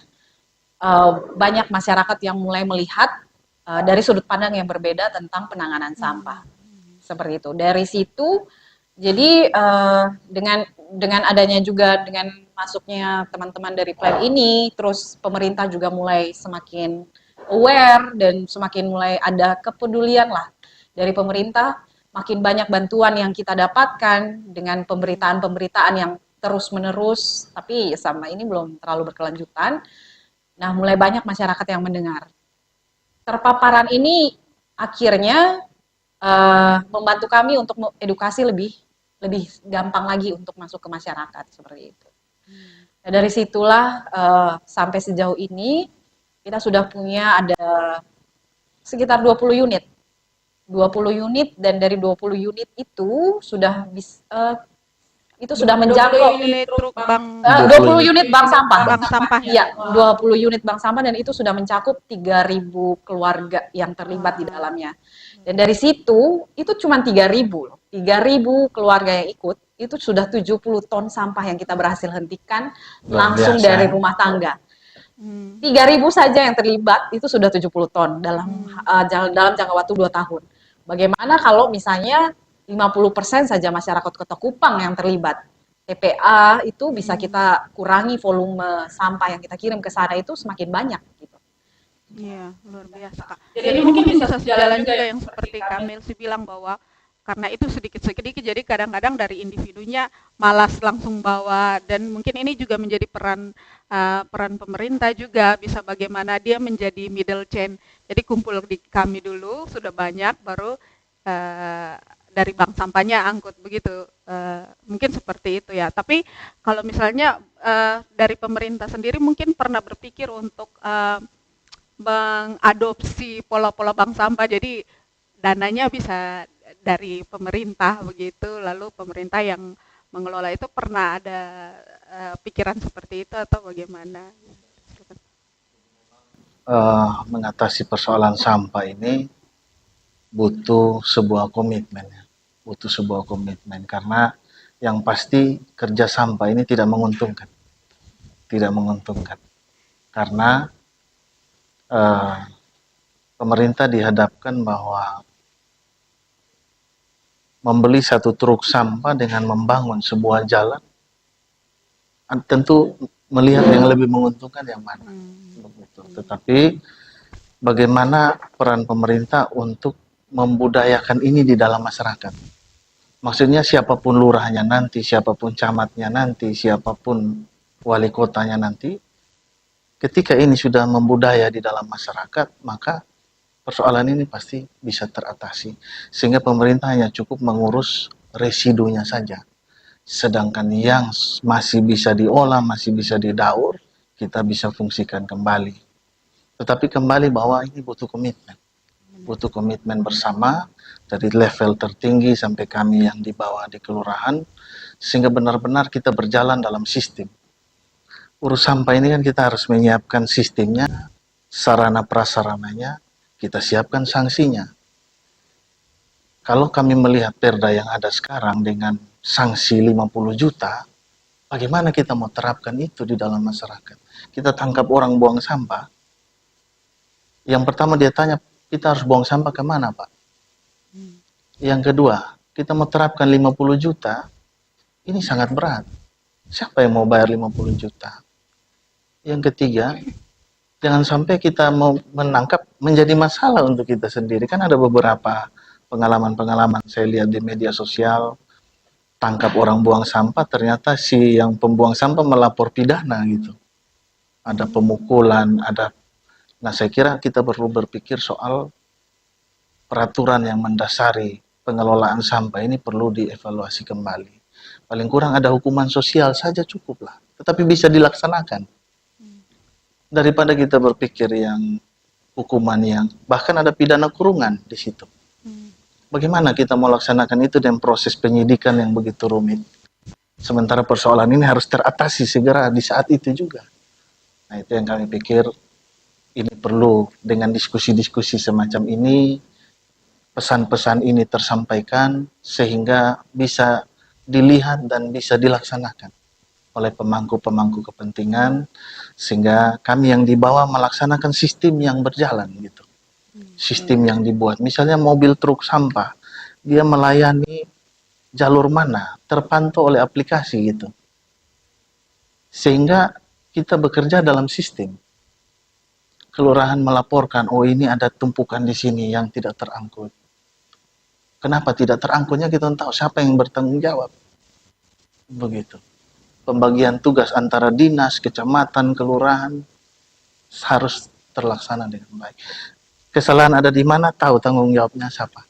Banyak masyarakat yang mulai melihat dari sudut pandang yang berbeda tentang penanganan sampah. Seperti itu. Dari situ, jadi dengan adanya juga dengan masuknya teman-teman dari plan ini, terus pemerintah juga mulai semakin aware dan semakin mulai ada kepedulian lah dari pemerintah, makin banyak bantuan yang kita dapatkan dengan pemberitaan-pemberitaan yang terus-menerus, tapi sama ini belum terlalu berkelanjutan. Nah, mulai banyak masyarakat yang mendengar. Terpaparan ini akhirnya membantu kami untuk edukasi lebih gampang lagi untuk masuk ke masyarakat seperti itu. Nah, dari situlah sampai sejauh ini kita sudah punya ada sekitar 20 unit. 20 unit dan dari 20 unit itu sudah menjangkau 20 unit truk bank 20 unit bank sampah. bank sampah. Iya, 20 unit bank sampah dan itu sudah mencakup 3.000 keluarga yang terlibat di dalamnya. Dan dari situ itu cuma 3.000 loh. 3.000 keluarga yang ikut, itu sudah 70 ton sampah yang kita berhasil hentikan langsung dari rumah tangga. 3.000 saja yang terlibat itu sudah 70 ton dalam jangka waktu 2 tahun. Bagaimana kalau misalnya 50% saja masyarakat Kota Kupang yang terlibat. TPA itu bisa kita kurangi volume sampah yang kita kirim ke sana itu semakin banyak gitu. Iya, luar biasa, Kak. Jadi mungkin bisa sejalan juga yang seperti Kamil sih bilang bahwa karena itu sedikit-sedikit jadi kadang-kadang dari individunya malas langsung bawa dan mungkin ini juga menjadi peran pemerintah juga bisa bagaimana dia menjadi middle chain. Jadi kumpul di kami dulu sudah banyak baru dari bank sampahnya angkut begitu, mungkin seperti itu ya. Tapi kalau misalnya dari pemerintah sendiri mungkin pernah berpikir untuk mengadopsi pola-pola bank sampah, jadi dananya bisa dari pemerintah begitu, lalu pemerintah yang mengelola itu pernah ada pikiran seperti itu atau bagaimana? Mengatasi persoalan sampah ini butuh sebuah komitmen ya. Butuh sebuah komitmen karena yang pasti kerja sampah ini tidak menguntungkan karena pemerintah dihadapkan bahwa membeli 1 truk sampah dengan membangun sebuah jalan tentu melihat yang lebih menguntungkan yang mana. Begitu. Tetapi bagaimana peran pemerintah untuk membudayakan ini di dalam masyarakat. Maksudnya siapapun lurahnya nanti, siapapun camatnya nanti, siapapun wali kotanya nanti, ketika ini sudah membudaya di dalam masyarakat, maka persoalan ini pasti bisa teratasi. Sehingga pemerintah hanya cukup mengurus residunya saja. Sedangkan yang masih bisa diolah, masih bisa didaur, kita bisa fungsikan kembali. Tetapi kembali bahwa ini butuh komitmen. Butuh komitmen bersama dari level tertinggi sampai kami yang di bawah di kelurahan, sehingga benar-benar kita berjalan dalam sistem. Urus sampah ini kan kita harus menyiapkan sistemnya, sarana prasarananya, kita siapkan sanksinya. Kalau kami melihat perda yang ada sekarang dengan sanksi 50 juta, bagaimana kita mau terapkan itu di dalam masyarakat? Kita tangkap orang buang sampah, yang pertama dia tanya, kita harus buang sampah kemana, Pak? Yang kedua, kita mau terapkan 50 juta, ini sangat berat. Siapa yang mau bayar 50 juta? Yang ketiga, jangan sampai kita mau menangkap menjadi masalah untuk kita sendiri. Kan ada beberapa pengalaman-pengalaman saya lihat di media sosial, tangkap orang buang sampah, ternyata si yang pembuang sampah melapor pidana gitu. Ada pemukulan, ada. Nah, saya kira kita perlu berpikir soal peraturan yang mendasari pengelolaan sampah ini perlu dievaluasi kembali. Paling kurang ada hukuman sosial saja cukuplah, tetapi bisa dilaksanakan. Daripada kita berpikir yang hukuman yang bahkan ada pidana kurungan di situ. Bagaimana kita mau laksanakan itu dengan proses penyidikan yang begitu rumit? Sementara persoalan ini harus teratasi segera di saat itu juga. Nah, itu yang kami pikir ini perlu dengan diskusi-diskusi semacam ini, pesan-pesan ini tersampaikan sehingga bisa dilihat dan bisa dilaksanakan oleh pemangku-pemangku kepentingan, sehingga kami yang di bawah melaksanakan sistem yang berjalan gitu. Sistem yang dibuat, misalnya mobil truk sampah, dia melayani jalur mana, terpantau oleh aplikasi gitu. Sehingga kita bekerja dalam sistem. Kelurahan melaporkan, oh ini ada tumpukan di sini yang tidak terangkut. Kenapa tidak terangkutnya kita tahu siapa yang bertanggung jawab. Begitu. Pembagian tugas antara dinas, kecamatan, kelurahan harus terlaksana dengan baik. Kesalahan ada di mana, tahu tanggung jawabnya siapa.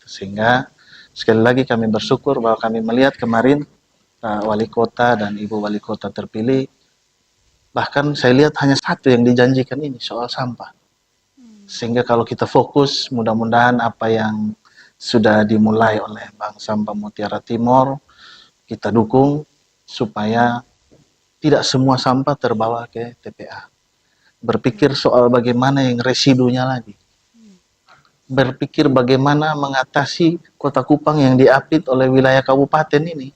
Sehingga sekali lagi kami bersyukur bahwa kami melihat kemarin wali kota dan ibu wali kota terpilih, bahkan saya lihat hanya satu yang dijanjikan ini soal sampah. Sehingga kalau kita fokus, mudah-mudahan apa yang sudah dimulai oleh Bank Sampah Mutiara Timur kita dukung supaya tidak semua sampah terbawa ke TPA. Berpikir soal bagaimana yang residunya lagi. Berpikir bagaimana mengatasi Kota Kupang yang diapit oleh wilayah kabupaten ini.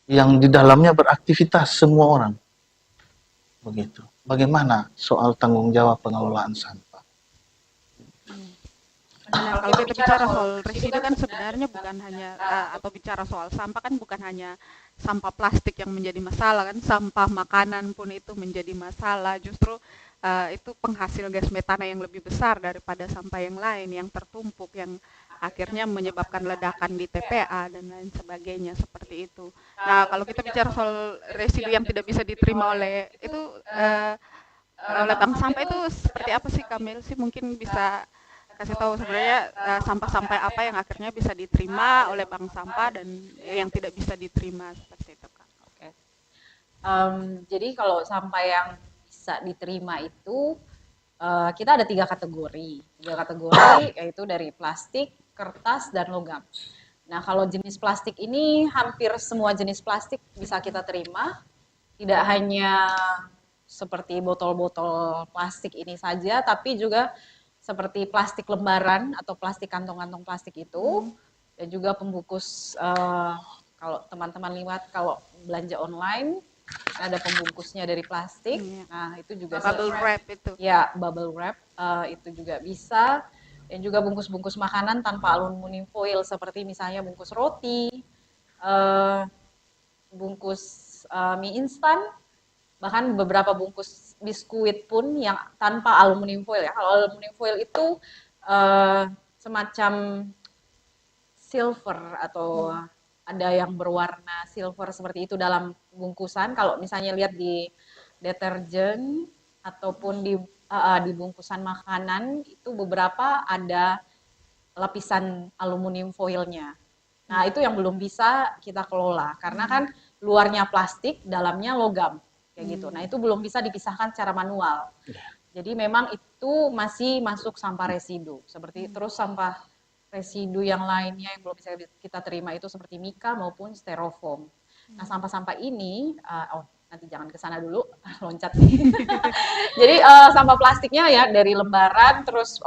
Yang di dalamnya beraktivitas semua orang. Begitu. Bagaimana soal tanggung jawab pengelolaan sampah? Nah, kalau kita bicara soal residu kan sebenarnya bukan hanya atau bicara soal sampah kan bukan hanya sampah plastik yang menjadi masalah kan, sampah makanan pun itu menjadi masalah. Justru itu penghasil gas metana yang lebih besar daripada sampah yang lain yang tertumpuk yang akhirnya menyebabkan ledakan di TPA dan lain sebagainya seperti itu. Nah, kalau kita bicara soal residu yang tidak bisa diterima oleh itu oleh bank sampah itu seperti apa sih Kamil sih, mungkin bisa kasih tahu sebenarnya sampah-sampah apa yang akhirnya bisa diterima oleh bank sampah dan yang tidak bisa diterima seperti itu Kak. Oke. Jadi kalau sampah yang bisa diterima itu kita ada 3 kategori. 3 kategori yaitu dari plastik, kertas, dan logam. Nah, kalau jenis plastik ini hampir semua jenis plastik bisa kita terima. Tidak hanya seperti botol-botol plastik ini saja, tapi juga seperti plastik lembaran atau plastik kantong-kantong plastik itu, dan juga pembungkus kalau teman-teman lihat kalau belanja online ada pembungkusnya dari plastik. Nah, itu juga bubble wrap itu. Ya, bubble wrap itu juga bisa. Dan juga bungkus-bungkus makanan tanpa aluminium foil seperti misalnya bungkus roti, bungkus mie instan, bahkan beberapa bungkus biskuit pun yang tanpa aluminium foil ya. Kalau aluminium foil itu semacam silver atau ada yang berwarna silver seperti itu dalam bungkusan. Kalau misalnya lihat di deterjen ataupun di bungkusan makanan itu beberapa ada lapisan aluminium foilnya. Nah, itu yang belum bisa kita kelola karena kan luarnya plastik, dalamnya logam kayak gitu. Nah, itu belum bisa dipisahkan secara manual. Jadi memang itu masih masuk sampah residu. Seperti terus sampah residu yang lainnya yang belum bisa kita terima itu seperti mika maupun styrofoam. Nah, sampah-sampah ini nanti jangan ke sana dulu, loncat nih. Jadi sampah plastiknya ya dari lembaran terus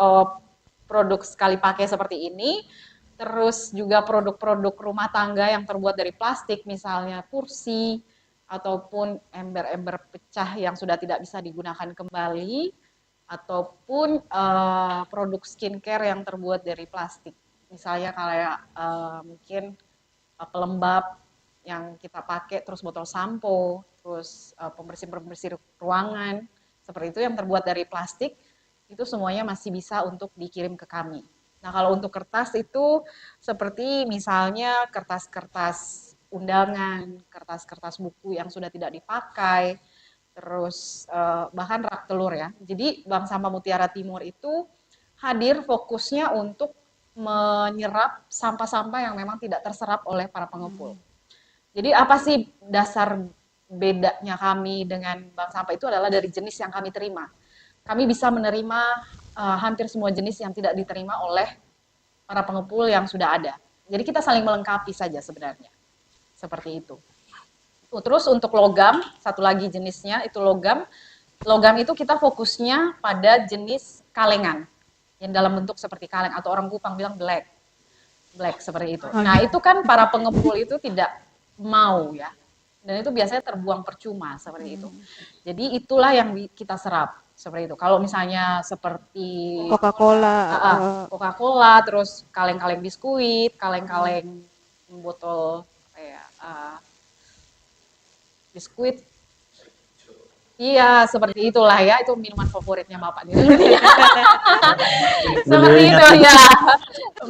produk sekali pakai seperti ini, terus juga produk-produk rumah tangga yang terbuat dari plastik, misalnya kursi, ataupun ember-ember pecah yang sudah tidak bisa digunakan kembali, ataupun produk skincare yang terbuat dari plastik. Misalnya kayak mungkin pelembab yang kita pakai, terus botol sampo, terus pembersih-pembersih ruangan, seperti itu yang terbuat dari plastik, itu semuanya masih bisa untuk dikirim ke kami. Nah, kalau untuk kertas itu seperti misalnya kertas-kertas undangan, kertas-kertas buku yang sudah tidak dipakai, terus bahkan rak telur ya. Jadi Bank Sampah Mutiara Timur itu hadir fokusnya untuk menyerap sampah-sampah yang memang tidak terserap oleh para pengepul. Jadi apa sih dasar bedanya kami dengan bank sampah itu adalah dari jenis yang kami terima. Kami bisa menerima hampir semua jenis yang tidak diterima oleh para pengepul yang sudah ada. Jadi kita saling melengkapi saja sebenarnya. Seperti itu. Terus untuk logam, satu lagi jenisnya itu logam. Logam itu kita fokusnya pada jenis kalengan. Yang dalam bentuk seperti kaleng atau orang Kupang bilang black. Black seperti itu. Nah, itu kan para pengepul itu tidak mau ya. Dan itu biasanya terbuang percuma seperti itu. Jadi itulah yang kita serap seperti itu. Kalau misalnya seperti Coca-Cola, terus kaleng-kaleng biskuit, kaleng-kaleng botol biskuit. Iya, seperti itulah ya. Itu minuman favoritnya Bapak. Seperti itu ya.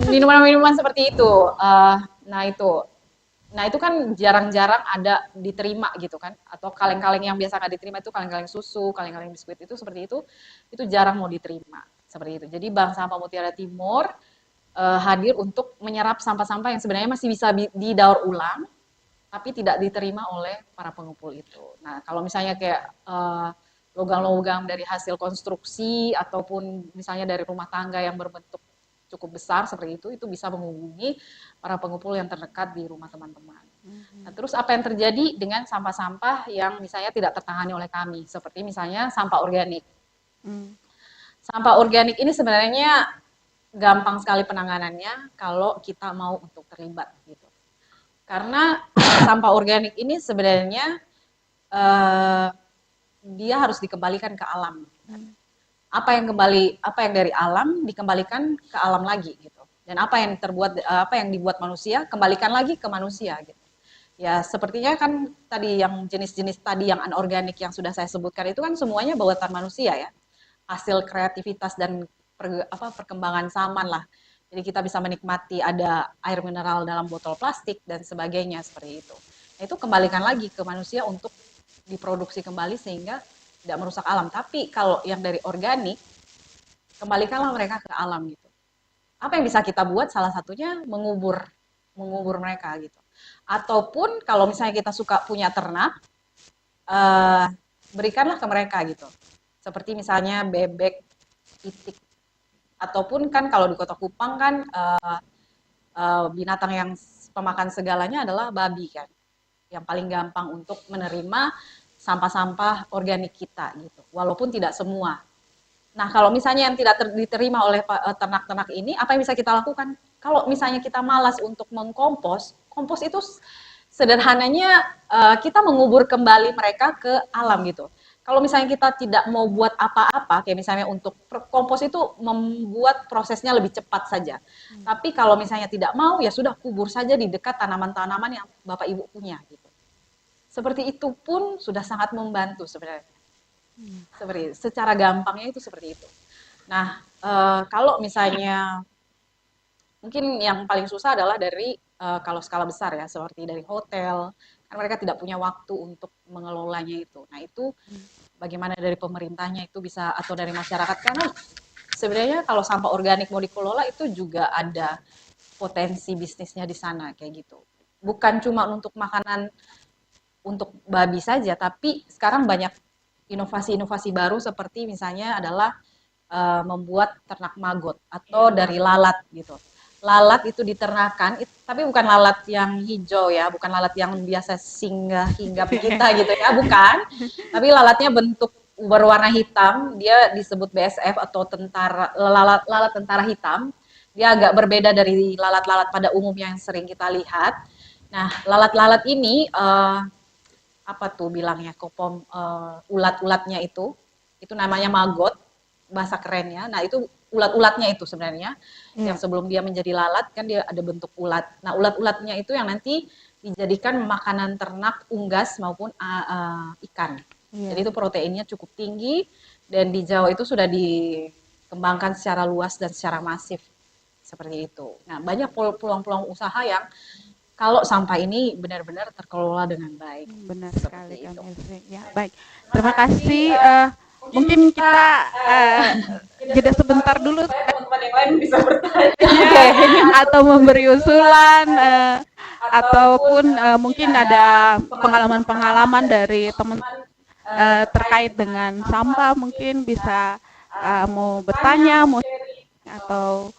Minuman-minuman seperti itu. Nah itu kan jarang-jarang ada diterima gitu kan, atau kaleng-kaleng yang biasa nggak diterima itu kaleng-kaleng susu, kaleng-kaleng biskuit itu seperti itu jarang mau diterima seperti itu. Jadi Bank Sampah Mutiara Timur hadir untuk menyerap sampah-sampah yang sebenarnya masih bisa didaur ulang, tapi tidak diterima oleh para pengepul itu. Nah kalau misalnya kayak logam-logam dari hasil konstruksi ataupun misalnya dari rumah tangga yang berbentuk cukup besar seperti itu bisa menghubungi para pengepul yang terdekat di rumah teman-teman. Nah, terus apa yang terjadi dengan sampah-sampah yang misalnya tidak tertangani oleh kami, seperti misalnya sampah organik. Sampah organik ini sebenarnya gampang sekali penanganannya kalau kita mau untuk terlibat gitu. Karena sampah organik ini sebenarnya dia harus dikembalikan ke alam. Apa yang dari alam dikembalikan ke alam lagi gitu. Dan apa yang dibuat manusia kembalikan lagi ke manusia gitu. Ya sepertinya kan tadi yang jenis-jenis tadi yang anorganik yang sudah saya sebutkan itu kan semuanya buatan manusia ya. Hasil kreativitas dan perkembangan zaman lah. Jadi kita bisa menikmati ada air mineral dalam botol plastik dan sebagainya seperti itu. Nah, itu kembalikan lagi ke manusia untuk diproduksi kembali sehingga tidak merusak alam. Tapi kalau yang dari organik, kembalikanlah mereka ke alam gitu. Apa yang bisa kita buat? Salah satunya mengubur mereka gitu. Ataupun kalau misalnya kita suka punya ternak, berikanlah ke mereka gitu. Seperti misalnya bebek, itik. Ataupun kan kalau di Kota Kupang kan binatang yang pemakan segalanya adalah babi kan. Yang paling gampang untuk menerima sampah-sampah organik kita gitu, walaupun tidak semua. Nah, kalau misalnya yang tidak diterima oleh ternak-ternak ini, apa yang bisa kita lakukan? Kalau misalnya kita malas untuk mengkompos, kompos itu sederhananya kita mengubur kembali mereka ke alam gitu. Kalau misalnya kita tidak mau buat apa-apa, kayak misalnya untuk kompos itu membuat prosesnya lebih cepat saja. Tapi kalau misalnya tidak mau, ya sudah kubur saja di dekat tanaman-tanaman yang Bapak Ibu punya gitu. Seperti itu pun sudah sangat membantu sebenarnya. Secara gampangnya itu seperti itu. Nah, kalau misalnya mungkin yang paling susah adalah dari kalau skala besar ya, seperti dari hotel, karena mereka tidak punya waktu untuk mengelolanya itu. Nah, itu bagaimana dari pemerintahnya itu bisa atau dari masyarakat, karena sebenarnya kalau sampah organik mau dikelola itu juga ada potensi bisnisnya di sana kayak gitu. Bukan cuma untuk makanan untuk babi saja, tapi sekarang banyak inovasi-inovasi baru seperti misalnya adalah membuat ternak maggot atau dari lalat gitu. Lalat itu diternakan, tapi bukan lalat yang hijau ya, bukan lalat yang biasa singgah hinggap kita gitu ya, bukan. Tapi lalatnya bentuk berwarna hitam, dia disebut BSF atau lalat tentara hitam. Dia agak berbeda dari lalat-lalat pada umumnya yang sering kita lihat. Nah, lalat-lalat ini apa tuh bilangnya, Kopom, ulat-ulatnya itu namanya maggot bahasa kerennya. Nah, itu ulat-ulatnya itu sebenarnya yang sebelum dia menjadi lalat kan dia ada bentuk ulat. Nah, ulat-ulatnya itu yang nanti dijadikan makanan ternak unggas maupun ikan. Jadi itu proteinnya cukup tinggi dan di Jawa itu sudah dikembangkan secara luas dan secara masif seperti itu. Nah, banyak peluang-peluang usaha yang kalau sampah ini benar-benar terkelola dengan baik. Benar Seperti sekali Kang itu. Elsi. Ya, baik. Terima kasih. Mungkin kita jeda sebentar dulu Teman-teman yang lain bisa bertanya. atau memberi usulan ataupun mungkin ada pengalaman-pengalaman dari teman terkait dengan sampah, mungkin bisa mau bertanya, mau atau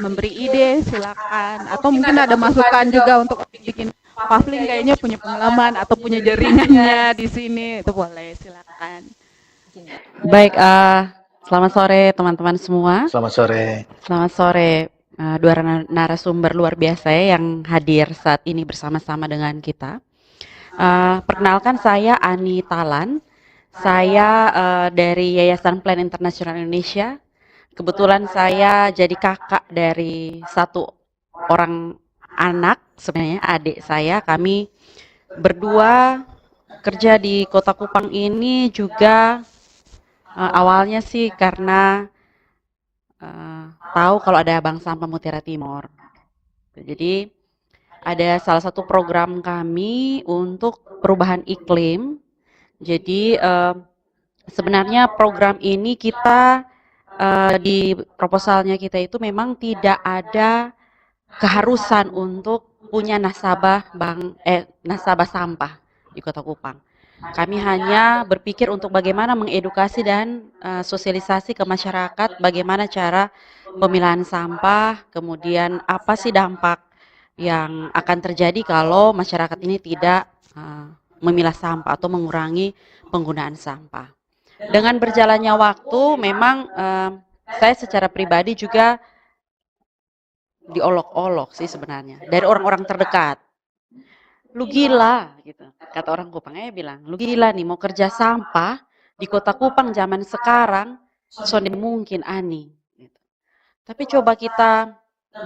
memberi ide, silakan. Atau mungkin ada masukan juga untuk bikin Pavling kayaknya punya pengalaman atau punya jaringannya di sini, itu boleh, silakan. Baik, selamat sore teman-teman semua. Selamat sore. Selamat sore dua narasumber luar biasa ya yang hadir saat ini bersama-sama dengan kita. Perkenalkan, saya Ani Talan. Saya dari Yayasan Plan Internasional Indonesia. Kebetulan saya jadi kakak dari satu orang anak, sebenarnya adik saya. Kami berdua kerja di Kota Kupang ini juga awalnya sih karena tahu kalau ada Bank Sampah Mutiara Timur. Jadi ada salah satu program kami untuk perubahan iklim. Jadi sebenarnya program ini kita di proposalnya kita itu memang tidak ada keharusan untuk punya nasabah nasabah sampah di Kota Kupang. Kami hanya berpikir untuk bagaimana mengedukasi dan sosialisasi ke masyarakat bagaimana cara pemilahan sampah, kemudian apa sih dampak yang akan terjadi kalau masyarakat ini tidak memilah sampah atau mengurangi penggunaan sampah. Dengan berjalannya waktu, memang saya secara pribadi juga diolok-olok sih sebenarnya dari orang-orang terdekat. Lu gila gitu, kata orang Kupangnya bilang, lu gila nih mau kerja sampah di Kota Kupang zaman sekarang, sonde mungkin Ani. Gitu. Tapi coba kita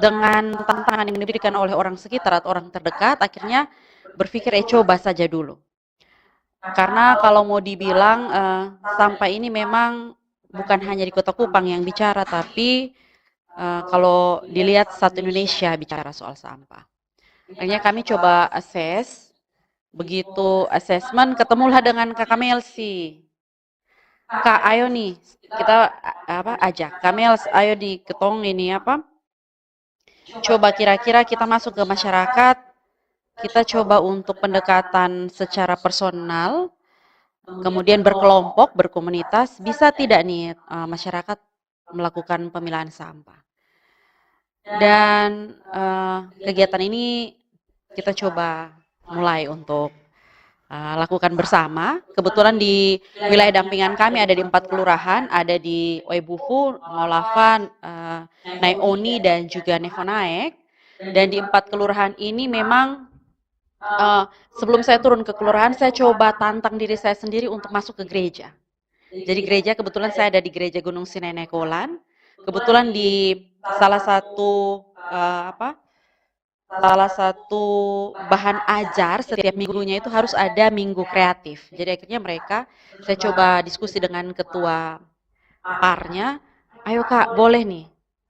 dengan tantangan yang diberikan oleh orang sekitar atau orang terdekat, akhirnya berpikir coba saja dulu. Karena kalau mau dibilang sampah ini memang bukan hanya di Kota Kupang yang bicara, tapi kalau dilihat satu Indonesia bicara soal sampah. Akhirnya kami coba assess, begitu assessment ketemulah dengan Kak Melsi. Kak, ayo nih kita ajak Kak Mels, ayo di ketong ini coba kira-kira kita masuk ke masyarakat, kita coba untuk pendekatan secara personal, kemudian berkelompok, berkomunitas, bisa tidak nih masyarakat melakukan pemilahan sampah. Dan kegiatan ini kita coba mulai untuk lakukan bersama. Kebetulan di wilayah dampingan kami ada di 4 kelurahan, ada di Oebufu, Ngolavan, Naioni, dan juga Nehonaek. Dan di 4 kelurahan ini memang sebelum saya turun ke kelurahan, saya coba tantang diri saya sendiri untuk masuk ke gereja. Jadi gereja, kebetulan saya ada di Gereja Gunung Sinai Nekolan. Kebetulan di salah satu bahan ajar setiap minggunya itu harus ada minggu kreatif. Jadi akhirnya saya coba diskusi dengan ketua parnya, ayo Kak, boleh nih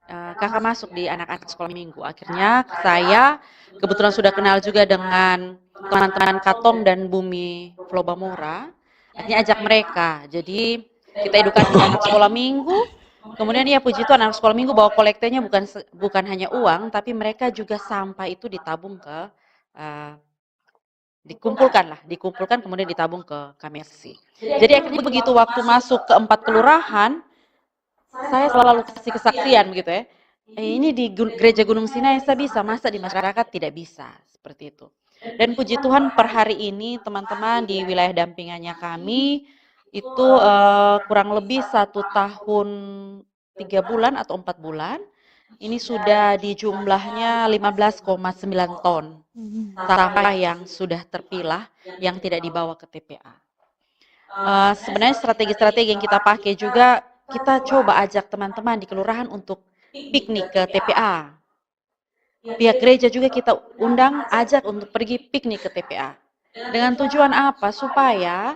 Kakak masuk di anak-anak sekolah minggu. Akhirnya saya kebetulan sudah kenal juga dengan teman-teman Katong dan Bumi Flobamora, akhirnya ajak mereka. Jadi kita edukasi anak sekolah minggu. Kemudian ya puji Tuhan, anak sekolah minggu bawa kolektenya bukan hanya uang, tapi mereka juga sampah itu ditabung dikumpulkan kemudian ditabung ke KMSI. Jadi akhirnya begitu waktu masuk ke 4 kelurahan, saya selalu kasih kesaksian gitu ya. Ini di Gereja Gunung Sinai saya bisa, masa di masyarakat tidak bisa, seperti itu. Dan puji Tuhan per hari ini teman-teman di wilayah dampingannya kami itu kurang lebih 1 tahun 3 bulan atau 4 bulan, ini sudah di jumlahnya 15,9 ton sampah yang sudah terpilah yang tidak dibawa ke TPA. Sebenarnya strategi-strategi yang kita pakai juga, kita coba ajak teman-teman di kelurahan untuk piknik ke TPA. Pihak gereja juga kita undang, ajak untuk pergi piknik ke TPA. Dengan tujuan apa? Supaya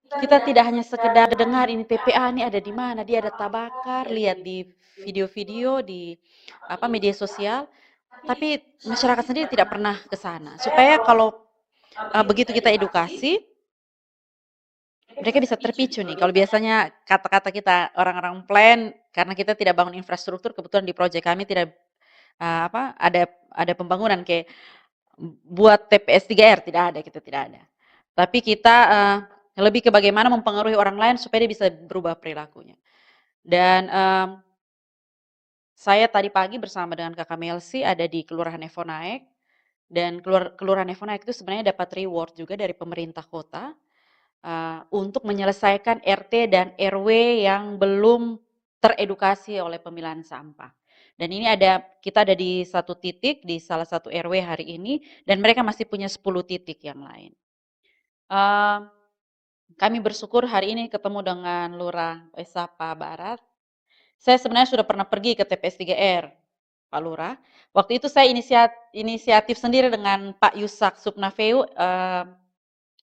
kita tidak hanya sekedar dengar ini TPA ini ada di mana, dia ada tabakar, lihat di video-video di media sosial, tapi masyarakat sendiri tidak pernah ke sana. Supaya kalau begitu kita edukasi, mereka bisa terpicu nih. Kalau biasanya kata-kata kita orang-orang plan, karena kita tidak bangun infrastruktur, kebetulan di proyek kami tidak ada pembangunan kayak buat TPS 3R, tidak ada, kita tidak ada. Tapi kita lebih ke bagaimana mempengaruhi orang lain supaya dia bisa berubah perilakunya. Dan saya tadi pagi bersama dengan Kakak Melsi ada di Kelurahan Evonaik, dan Kelurahan Evonaik itu sebenarnya dapat reward juga dari pemerintah kota untuk menyelesaikan RT dan RW yang belum teredukasi oleh pemilahan sampah. Dan ini kita ada di satu titik di salah satu RW hari ini, dan mereka masih punya 10 titik yang lain. Kami bersyukur hari ini ketemu dengan Lurah Esapa Barat. Saya sebenarnya sudah pernah pergi ke TPS 3R, Pak Lurah. Waktu itu saya inisiatif sendiri dengan Pak Yusak Supnaveu,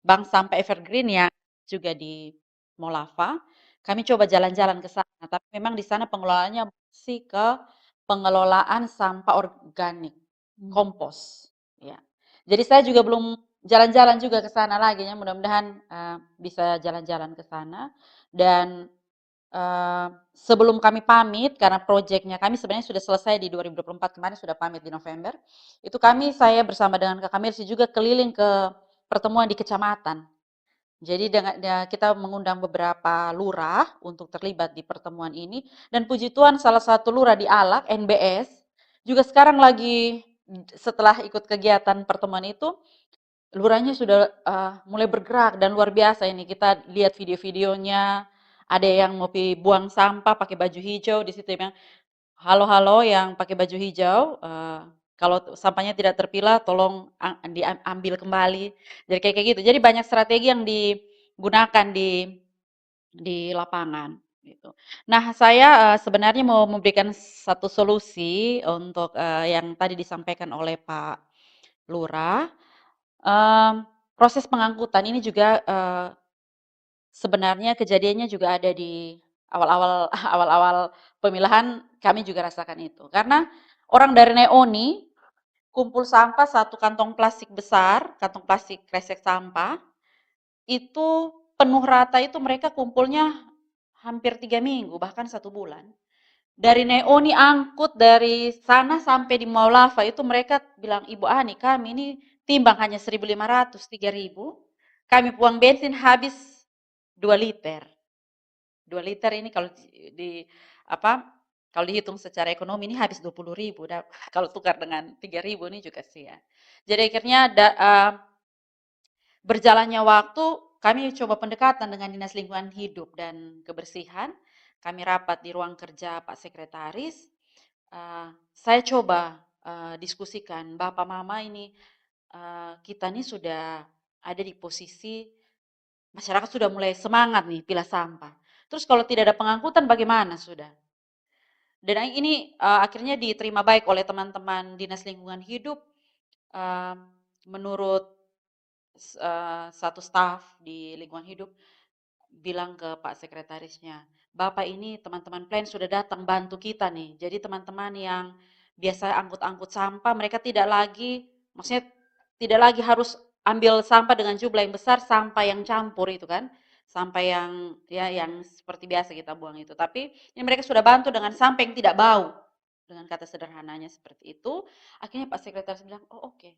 Bank Sampah Evergreen yang juga di Molava. Kami coba jalan-jalan ke sana, tapi memang di sana pengelolaannya masih ke pengelolaan sampah organik, kompos. Ya. Jadi saya juga belum jalan-jalan juga ke sana lagi, ya. Mudah-mudahan bisa jalan-jalan ke sana. Dan sebelum kami pamit, karena proyeknya kami sebenarnya sudah selesai di 2024, kemarin sudah pamit di November, itu saya bersama dengan Kakak Mercy juga keliling ke pertemuan di kecamatan. Jadi kita mengundang beberapa lurah untuk terlibat di pertemuan ini, dan puji Tuhan salah satu lurah di Alak, NBS, juga sekarang lagi setelah ikut kegiatan pertemuan itu, lurahnya sudah mulai bergerak dan luar biasa ini. Kita lihat video-videonya, ada yang mau buang sampah pakai baju hijau di situ, yang halo yang pakai baju hijau, kalau sampahnya tidak terpilah tolong diambil kembali. Jadi kayak gitu. Jadi banyak strategi yang digunakan di lapangan gitu. Nah, saya sebenarnya mau memberikan satu solusi untuk yang tadi disampaikan oleh Pak Lurah. Proses pengangkutan ini juga sebenarnya kejadiannya juga ada di awal-awal pemilahan, kami juga rasakan itu. Karena orang dari Neoni kumpul sampah 1 kantong plastik besar, kantong plastik kresek sampah, itu penuh rata itu mereka kumpulnya hampir 3 minggu, bahkan 1 bulan. Dari Neoni angkut dari sana sampai di Maulava itu mereka bilang, Ibu Ani, kami ini timbang hanya 1.500, 3.000, kami buang bensin habis 2 liter. 2 liter ini kalau kalau dihitung secara ekonomi ini habis 20.000, kalau tukar dengan 3.000 ini juga sih ya. Jadi akhirnya berjalannya waktu, kami coba pendekatan dengan Dinas Lingkungan Hidup dan Kebersihan. Kami rapat di ruang kerja Pak Sekretaris. Saya coba diskusikan, Bapak Mama ini kita ini sudah ada di posisi masyarakat sudah mulai semangat nih pilah sampah. Terus kalau tidak ada pengangkutan bagaimana sudah? Dan ini akhirnya diterima baik oleh teman-teman Dinas Lingkungan Hidup. Menurut satu staf di Lingkungan Hidup bilang ke Pak Sekretarisnya, Bapak ini teman-teman plan sudah datang bantu kita nih. Jadi teman-teman yang biasa angkut-angkut sampah, mereka tidak lagi harus ambil sampah dengan jumlah yang besar, sampah yang campur itu kan, sampah yang seperti biasa kita buang itu. Tapi ini mereka sudah bantu dengan sampah yang tidak bau, dengan kata sederhananya seperti itu. Akhirnya Pak Sekretaris bilang, oh oke.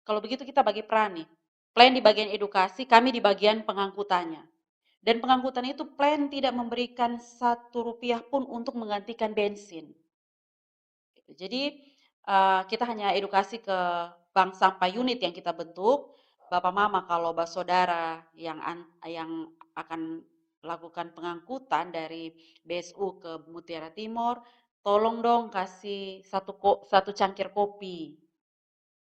Kalau begitu kita bagi peran nih. Plan di bagian edukasi, kami di bagian pengangkutannya. Dan pengangkutan itu plan tidak memberikan Rp1 pun untuk menggantikan bensin. Jadi kita hanya edukasi ke bank sampah unit yang kita bentuk, Bapak Mama kalau saudara yang akan lakukan pengangkutan dari BSU ke Mutiara Timur, tolong dong kasih satu cangkir kopi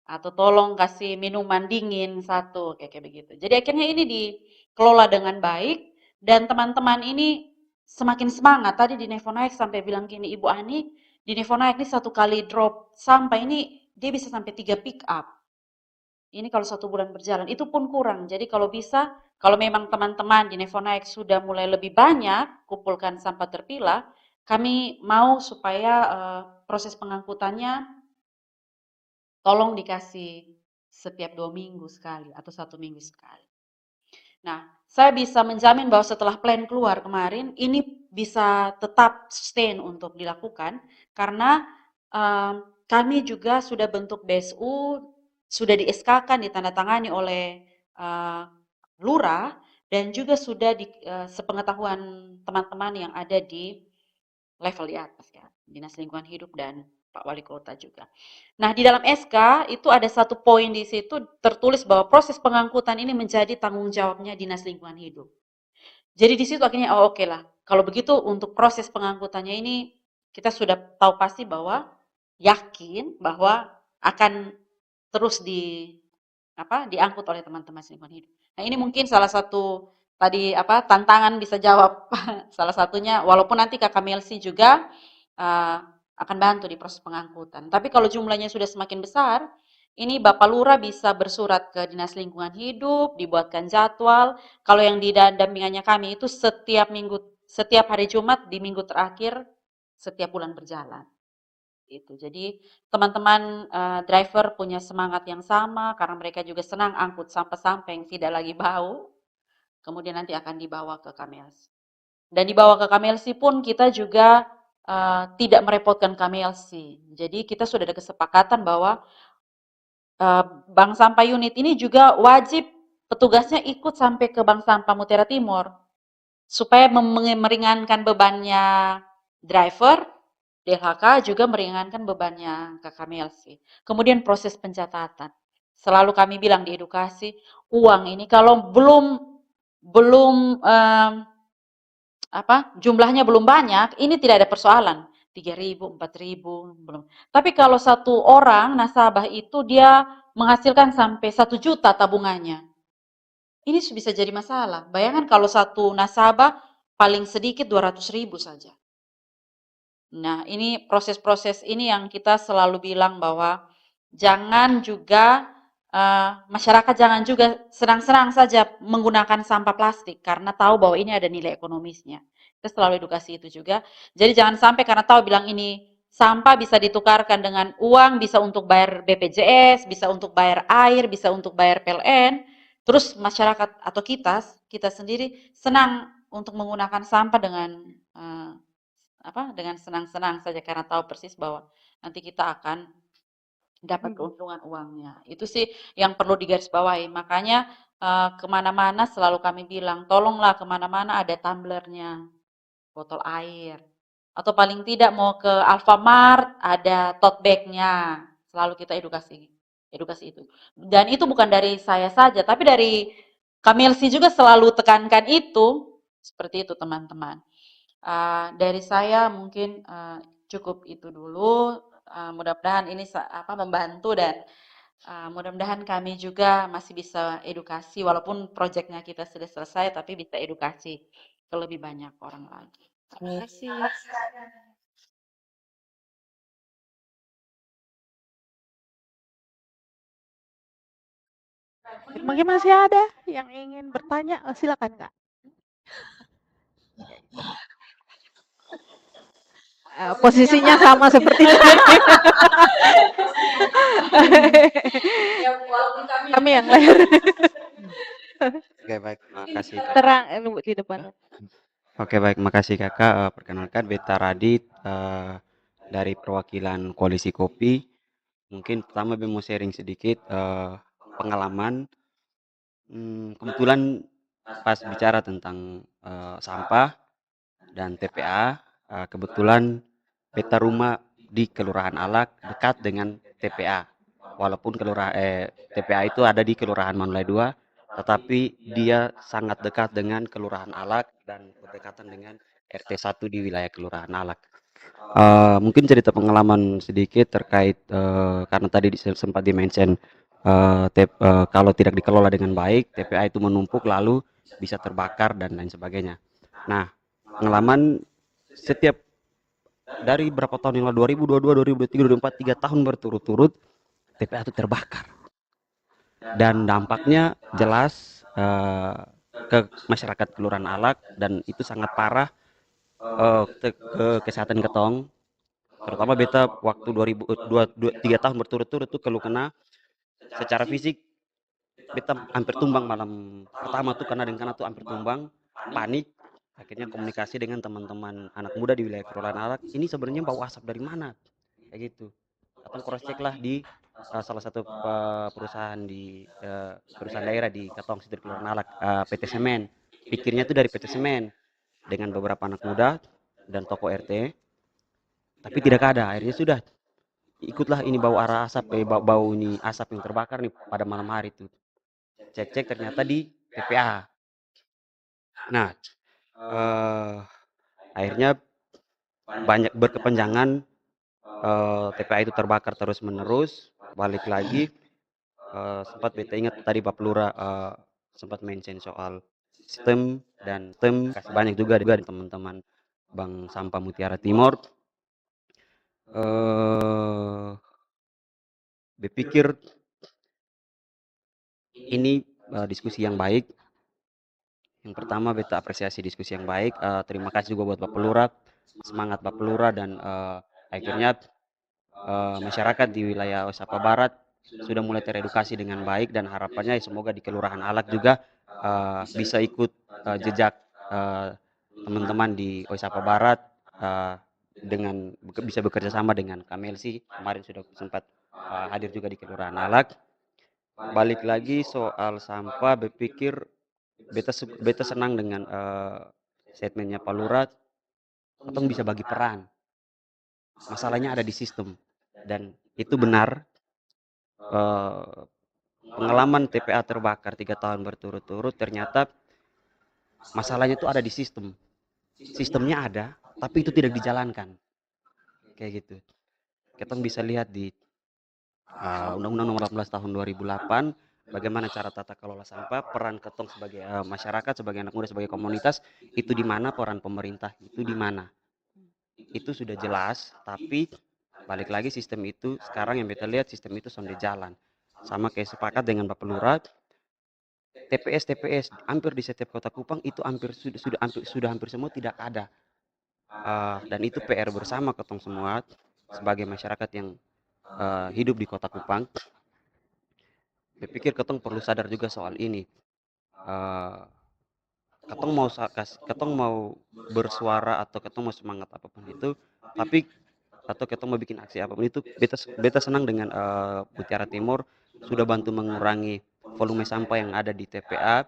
atau tolong kasih minuman dingin satu kayak begitu. Jadi akhirnya ini dikelola dengan baik dan teman-teman ini semakin semangat. Tadi di Nevonaik sampai bilang gini, Ibu Ani, di Nevonaik ini 1 kali drop sampah ini dia bisa sampai 3 pick up. Ini kalau 1 bulan berjalan, itu pun kurang. Jadi kalau bisa, kalau memang teman-teman di Nevonaik sudah mulai lebih banyak kumpulkan sampah terpilah, kami mau supaya proses pengangkutannya tolong dikasih setiap 2 minggu sekali atau 1 minggu sekali. Nah, saya bisa menjamin bahwa setelah plan keluar kemarin, ini bisa tetap sustain untuk dilakukan karena kami juga sudah bentuk BSU, sudah di SK-kan, ditandatangani oleh lurah dan juga sudah sepengetahuan teman-teman yang ada di level di atas ya, Dinas Lingkungan Hidup dan Pak Wali Kota juga. Nah, di dalam SK itu ada 1 poin di situ tertulis bahwa proses pengangkutan ini menjadi tanggung jawabnya Dinas Lingkungan Hidup. Jadi di situ akhirnya oke lah. Kalau begitu untuk proses pengangkutannya ini kita sudah tahu pasti bahwa yakin bahwa akan terus diangkut oleh teman-teman lingkungan hidup. Nah, ini mungkin salah satu tadi tantangan bisa jawab salah satunya walaupun nanti Kakak Melsi juga akan bantu di proses pengangkutan. Tapi kalau jumlahnya sudah semakin besar, ini Bapak Lurah bisa bersurat ke Dinas Lingkungan Hidup, dibuatkan jadwal. Kalau yang di dampingannya kami itu setiap hari Jumat di minggu terakhir setiap bulan berjalan. Itu. Jadi teman-teman driver punya semangat yang sama karena mereka juga senang angkut sampah-sampah yang tidak lagi bau. Kemudian nanti akan dibawa ke Kamelsi. Dan dibawa ke Kamelsi pun kita juga tidak merepotkan Kamelsi. Jadi kita sudah ada kesepakatan bahwa bank sampah unit ini juga wajib petugasnya ikut sampai ke bank sampah Mutiara Timur supaya meringankan bebannya driver, DLHK juga meringankan bebannya Kakak Melsi. Kemudian proses pencatatan. Selalu kami bilang di edukasi, uang ini kalau belum jumlahnya belum banyak, ini tidak ada persoalan. 3.000, 4.000, belum. Tapi kalau 1 orang nasabah itu dia menghasilkan sampai 1 juta tabungannya. Ini bisa jadi masalah. Bayangkan kalau 1 nasabah paling sedikit 200.000 saja. Nah, ini proses-proses ini yang kita selalu bilang bahwa jangan juga masyarakat jangan juga senang-senang saja menggunakan sampah plastik karena tahu bahwa ini ada nilai ekonomisnya. Kita selalu edukasi itu juga. Jadi jangan sampai karena tahu bilang ini sampah bisa ditukarkan dengan uang, bisa untuk bayar BPJS, bisa untuk bayar air, bisa untuk bayar PLN. Terus masyarakat atau kita sendiri senang untuk menggunakan sampah dengan dengan senang-senang saja karena tahu persis bahwa nanti kita akan dapat keuntungan uangnya. Itu sih yang perlu digarisbawahi. Makanya kemana-mana selalu kami bilang, tolonglah kemana-mana ada tumblernya, botol air. Atau paling tidak mau ke Alfamart ada tote bag-nya. Selalu kita edukasi itu. Dan itu bukan dari saya saja, tapi dari Kamelsi juga selalu tekankan itu. Seperti itu teman-teman. Dari saya mungkin cukup itu dulu. Mudah-mudahan ini membantu dan mudah-mudahan kami juga masih bisa edukasi walaupun proyeknya kita sudah selesai tapi bisa edukasi ke lebih banyak orang lagi. Terima kasih. Mungkin masih ada yang ingin bertanya, silakan Kak. Posisinya sama seperti tadi. Ya, walaupun Kami yang lain. Oke, baik, makasih Kak. Terang di depan. Oke, baik, makasih Kakak. Perkenalkan Beta Radit dari perwakilan Koalisi Kopi. Mungkin pertama mau sharing sedikit pengalaman. Kebetulan pas bicara tentang sampah dan TPA, kebetulan Beta rumah di Kelurahan Alak dekat dengan TPA. walaupun TPA itu ada di Kelurahan Manulai 2, tetapi dia sangat dekat dengan Kelurahan Alak dan berdekatan dengan RT 1 di wilayah Kelurahan Alak. Mungkin cerita pengalaman sedikit terkait karena tadi sempat di-mention kalau tidak dikelola dengan baik, TPA itu menumpuk lalu bisa terbakar dan lain sebagainya. Nah, pengalaman setiap dari berapa tahun yang lalu, 2022, 2023, 2024, 3 tahun berturut-turut TPA itu terbakar. Dan dampaknya jelas ke masyarakat Kelurahan Alak dan itu sangat parah ke kesehatan ketong, terutama beta waktu 3 tahun berturut-turut tuh kalau kena secara fisik beta hampir tumbang malam pertama tuh karena tuh hampir tumbang, panik, akhirnya komunikasi dengan teman-teman anak muda di wilayah Kelurahan Alak, ini sebenarnya bau asap dari mana? Kayak gitu. Katong cross check lah di salah satu perusahaan perusahaan daerah di Katong situ di Kelurahan Alak, PT Semen. Pikirnya tuh dari PT Semen dengan beberapa anak muda dan toko RT, tapi tidak ada. Akhirnya sudah ikutlah ini bau arah asap, bau ini asap yang terbakar nih pada malam hari tuh. Cek-cek ternyata di TPA. Nah, akhirnya banyak berkepanjangan, TPA itu terbakar terus menerus. Balik lagi, sempat beta ingat tadi Pak Lurah sempat mention soal sistem dan sistem, kasih banyak juga dari teman-teman Bank Sampah Mutiara Timur. Berpikir ini diskusi yang baik. Yang pertama beta apresiasi diskusi yang baik. Terima kasih juga buat Bapak Lurah, semangat Bapak Lurah dan akhirnya masyarakat di wilayah Osapa Barat sudah mulai teredukasi dengan baik dan harapannya semoga di Kelurahan Alak juga bisa ikut jejak teman-teman di Osapa Barat dengan bisa bekerja sama dengan KMLC. Kemarin sudah sempat hadir juga di Kelurahan Alak. Balik lagi soal sampah, berpikir beta senang dengan statementnya Pak Lurah, katong bisa bagi peran. Masalahnya ada di sistem dan itu benar. Pengalaman TPA terbakar 3 tahun berturut-turut, ternyata masalahnya itu ada di sistem. Sistemnya ada, tapi itu tidak dijalankan. Kayak gitu. Kita bisa lihat di Undang-Undang Nomor 18 Tahun 2008, bagaimana cara tata kelola sampah, peran ketong sebagai masyarakat, sebagai anak muda, sebagai komunitas, itu di mana, peran pemerintah itu di mana. Itu sudah jelas, tapi balik lagi sistem itu, sekarang yang kita lihat sistem itu sudah jalan. Sama kayak sepakat dengan Bapak Lurah, TPS hampir di setiap kota Kupang itu sudah hampir semua tidak ada. Dan itu PR bersama ketong semua sebagai masyarakat yang hidup di kota Kupang. Berpikir ketong perlu sadar juga soal ini. Ketong mau bersuara atau ketong mau semangat apapun itu, tapi atau ketong mau bikin aksi apapun itu, beta senang dengan Mutiara Timur sudah bantu mengurangi volume sampah yang ada di TPA,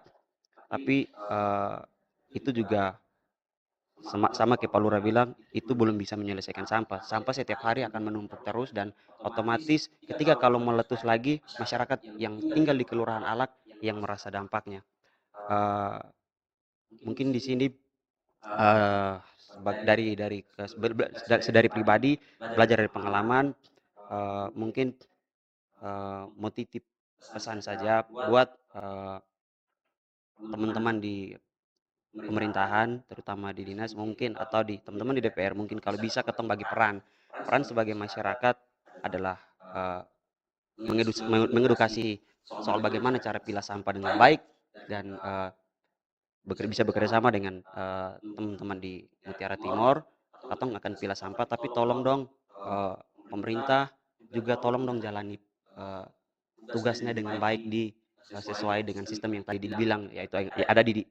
tapi itu juga sama kayak Pak Lurah bilang, itu belum bisa menyelesaikan sampah. Sampah setiap hari akan menumpuk terus dan otomatis ketika kalau meletus lagi, masyarakat yang tinggal di Kelurahan Alak yang merasa dampaknya. Mungkin di sini dari pribadi belajar dari pengalaman, mungkin mau titip pesan saja buat teman-teman di pemerintahan, terutama di dinas mungkin, atau di teman-teman di DPR mungkin, kalau bisa ketemu bagi peran sebagai masyarakat adalah mengedukasi soal bagaimana cara pilah sampah dengan baik dan bisa bekerja sama dengan teman-teman di Mutiara Timur. Katong akan pilah sampah, tapi tolong dong pemerintah juga tolong dong jalani tugasnya dengan baik sesuai dengan sistem yang tadi dibilang, yaitu yang ada di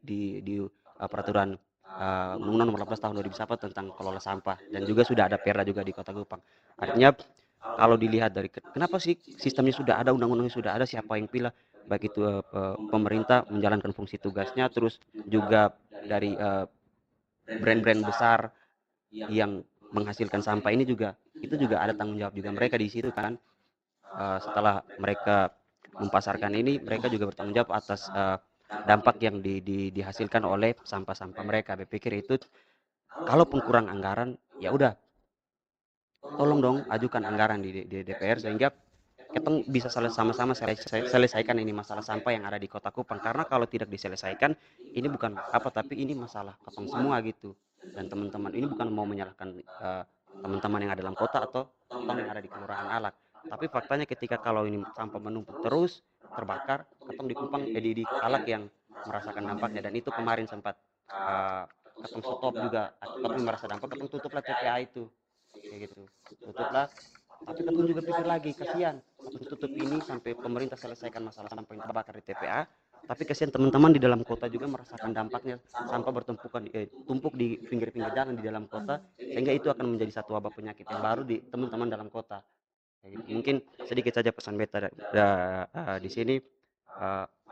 peraturan Undang-Undang Nomor 18 Tahun 2001 tentang kelola sampah, dan juga sudah ada perda juga di Kota Kupang. Artinya kalau dilihat dari kenapa sih sistemnya sudah ada, undang-undangnya sudah ada, siapa yang pilih, baik itu pemerintah menjalankan fungsi tugasnya, terus juga dari brand-brand besar yang menghasilkan sampah ini juga, itu juga ada tanggung jawab juga mereka di situ kan. setelah mereka mempasarkan ini, mereka juga bertanggung jawab atas dampak yang dihasilkan oleh sampah-sampah mereka. Berpikir itu kalaupun kurang anggaran, ya udah tolong dong ajukan anggaran di DPR sehingga ketong bisa sama-sama selesaikan ini masalah sampah yang ada di Kota Kupang. Karena kalau tidak diselesaikan, ini bukan apa, tapi ini masalah ketong semua gitu. Dan teman-teman ini bukan mau menyalahkan teman-teman yang ada dalam kota atau ketong yang ada di Kelurahan Alak. Tapi faktanya ketika kalau ini sampah menumpuk terus terbakar, ketong di Kupang di Alak yang merasakan dampaknya. Dan itu kemarin sempat ketong stop juga, ketong merasa dampak, ketong tutuplah TPA itu kayak gitu, tutuplah. Tapi ketong juga pikir lagi, kasihan ketong tutup ini sampai pemerintah selesaikan masalah sampah yang terbakar di TPA, tapi kasihan teman-teman di dalam kota juga merasakan dampaknya, sampah tumpuk di pinggir-pinggir jalan di dalam kota, sehingga itu akan menjadi satu wabah penyakit yang baru di teman-teman dalam kota. Kayak gitu. Mungkin sedikit saja pesan beta di sini.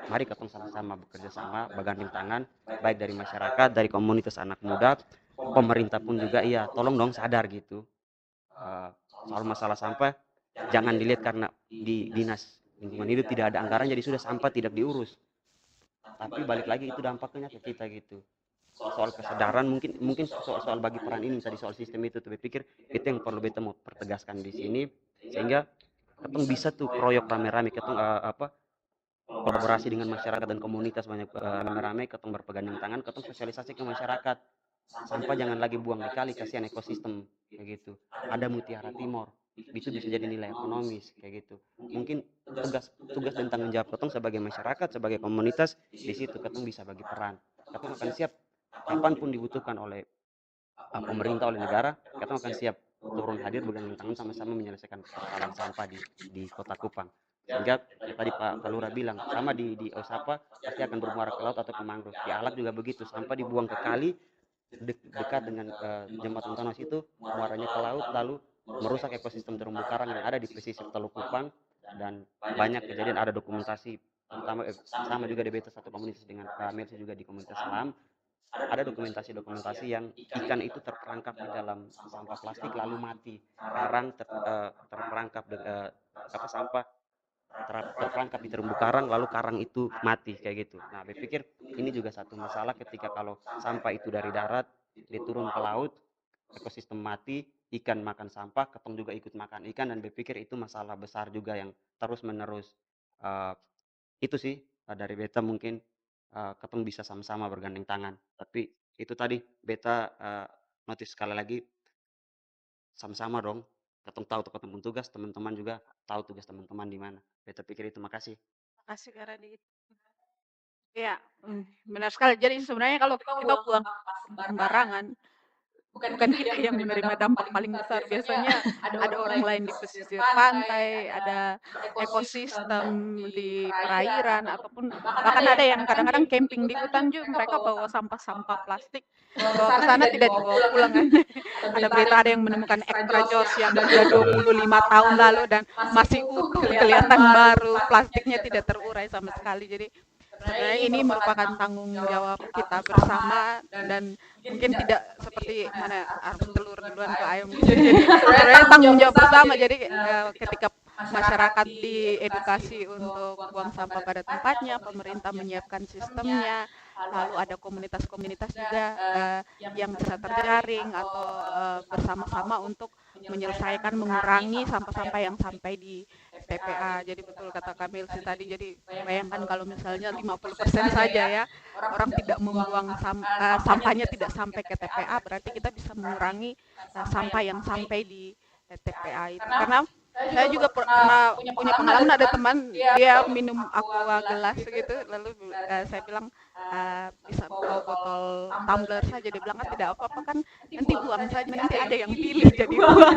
Mari ketong sama-sama bekerja sama, bergandeng tangan, baik dari masyarakat, dari komunitas anak muda, pemerintah pun juga, iya tolong dong sadar gitu. Soal masalah sampah jangan dilihat karena di dinas lingkungan hidup tidak ada anggaran jadi sudah sampah tidak diurus, tapi balik lagi itu dampaknya ke kita gitu. Soal kesadaran mungkin soal bagi peran ini tadi soal sistem itu tuh pikir itu yang perlu beta mau pertegaskan di sini, sehingga ketong bisa tuh proyek rame-rame, ketong kolaborasi dengan masyarakat dan komunitas banyak rame-rame, ketong berpegandeng tangan, ketong sosialisasi ke masyarakat. Sampah jangan lagi buang di kali, kasihan ekosistem kayak gitu. Ada Mutiara Timor, itu bisa jadi nilai ekonomis kayak gitu. Mungkin tugas dan tanggung jawab ketong sebagai masyarakat, sebagai komunitas, di situ ketong bisa bagi peran. Ketong akan siap kapanpun dibutuhkan oleh pemerintah, oleh negara, ketong akan siap turun hadir bergandeng tangan sama-sama menyelesaikan persoalan sampah di Kota Kupang. Sehingga tadi Pak Kalura bilang sama di Osapa pasti akan bermuara ke laut atau ke mangrove. Di Alak juga begitu, sampah dibuang ke kali dekat dengan jembatan Tonos itu, muaranya ke laut, lalu merusak ekosistem terumbu karang yang ada di pesisir Teluk Kupang. Dan banyak kejadian, ada dokumentasi terutama sama juga di beta satu komunitas dengan Kak Mercy juga di komunitas Selam, ada dokumentasi yang ikan itu terperangkap di dalam sampah plastik lalu mati, karang terperangkap sampah terperangkap di terumbu karang lalu karang itu mati kayak gitu. Nah, berpikir ini juga satu masalah ketika kalau sampah itu dari darat diturun ke laut, ekosistem mati, ikan makan sampah, ketong juga ikut makan ikan, dan berpikir itu masalah besar juga yang terus menerus. Itu sih dari beta mungkin ketong bisa sama-sama bergandeng tangan. Tapi itu tadi beta notice sekali lagi, sama-sama dong. Ketong tahu tuh ketemu tugas, teman-teman juga tahu tugas teman-teman di mana. Beta pikir itu, makasih. Makasih Kak Radit. Iya, benar sekali. Jadi sebenarnya kalau kita buang sembarangan, bukan kita yang menerima dampak paling besar. Biasanya ada orang lain di pesisir pantai, ada ekosistem di perairan, ataupun bahkan ada yang kadang-kadang camping di hutan juga mereka bawa sampah-sampah plastik bawa ke sana tidak dibawa pulang kan. Ada berita ada yang menemukan extra jos yang sudah 25 tahun lalu dan masih utuh, kelihatan baru, plastiknya tidak terurai sama sekali. Jadi sebenarnya ini merupakan tanggung jawab kita bersama, dan mungkin tidak seperti mana harus telur duluan ke ayam gitu. Jadi sebenarnya tanggung jawab bersama. Jadi ketika masyarakat diedukasi untuk buang sampah pada tempatnya, pemerintah menyiapkan sistemnya, lalu ada komunitas-komunitas juga yang bisa terjaring atau bersama-sama untuk menyelesaikan, mengurangi sampah-sampah yang sampai di TPA. Jadi betul kata Kamil sih tadi, jadi bayangkan kalau misalnya 50% saja ya orang tidak membuang sampahnya tidak sampai ke TPA, berarti kita bisa mengurangi sampah yang sampai di TPA itu. Karena saya juga pernah punya pengalaman, ada teman dia minum aqua gelas gitu, lalu saya bilang bisa bawa botol tumbler saja, dia bilang tidak apa-apa kan, nanti buang saja, nanti ada yang pilih jadi buang.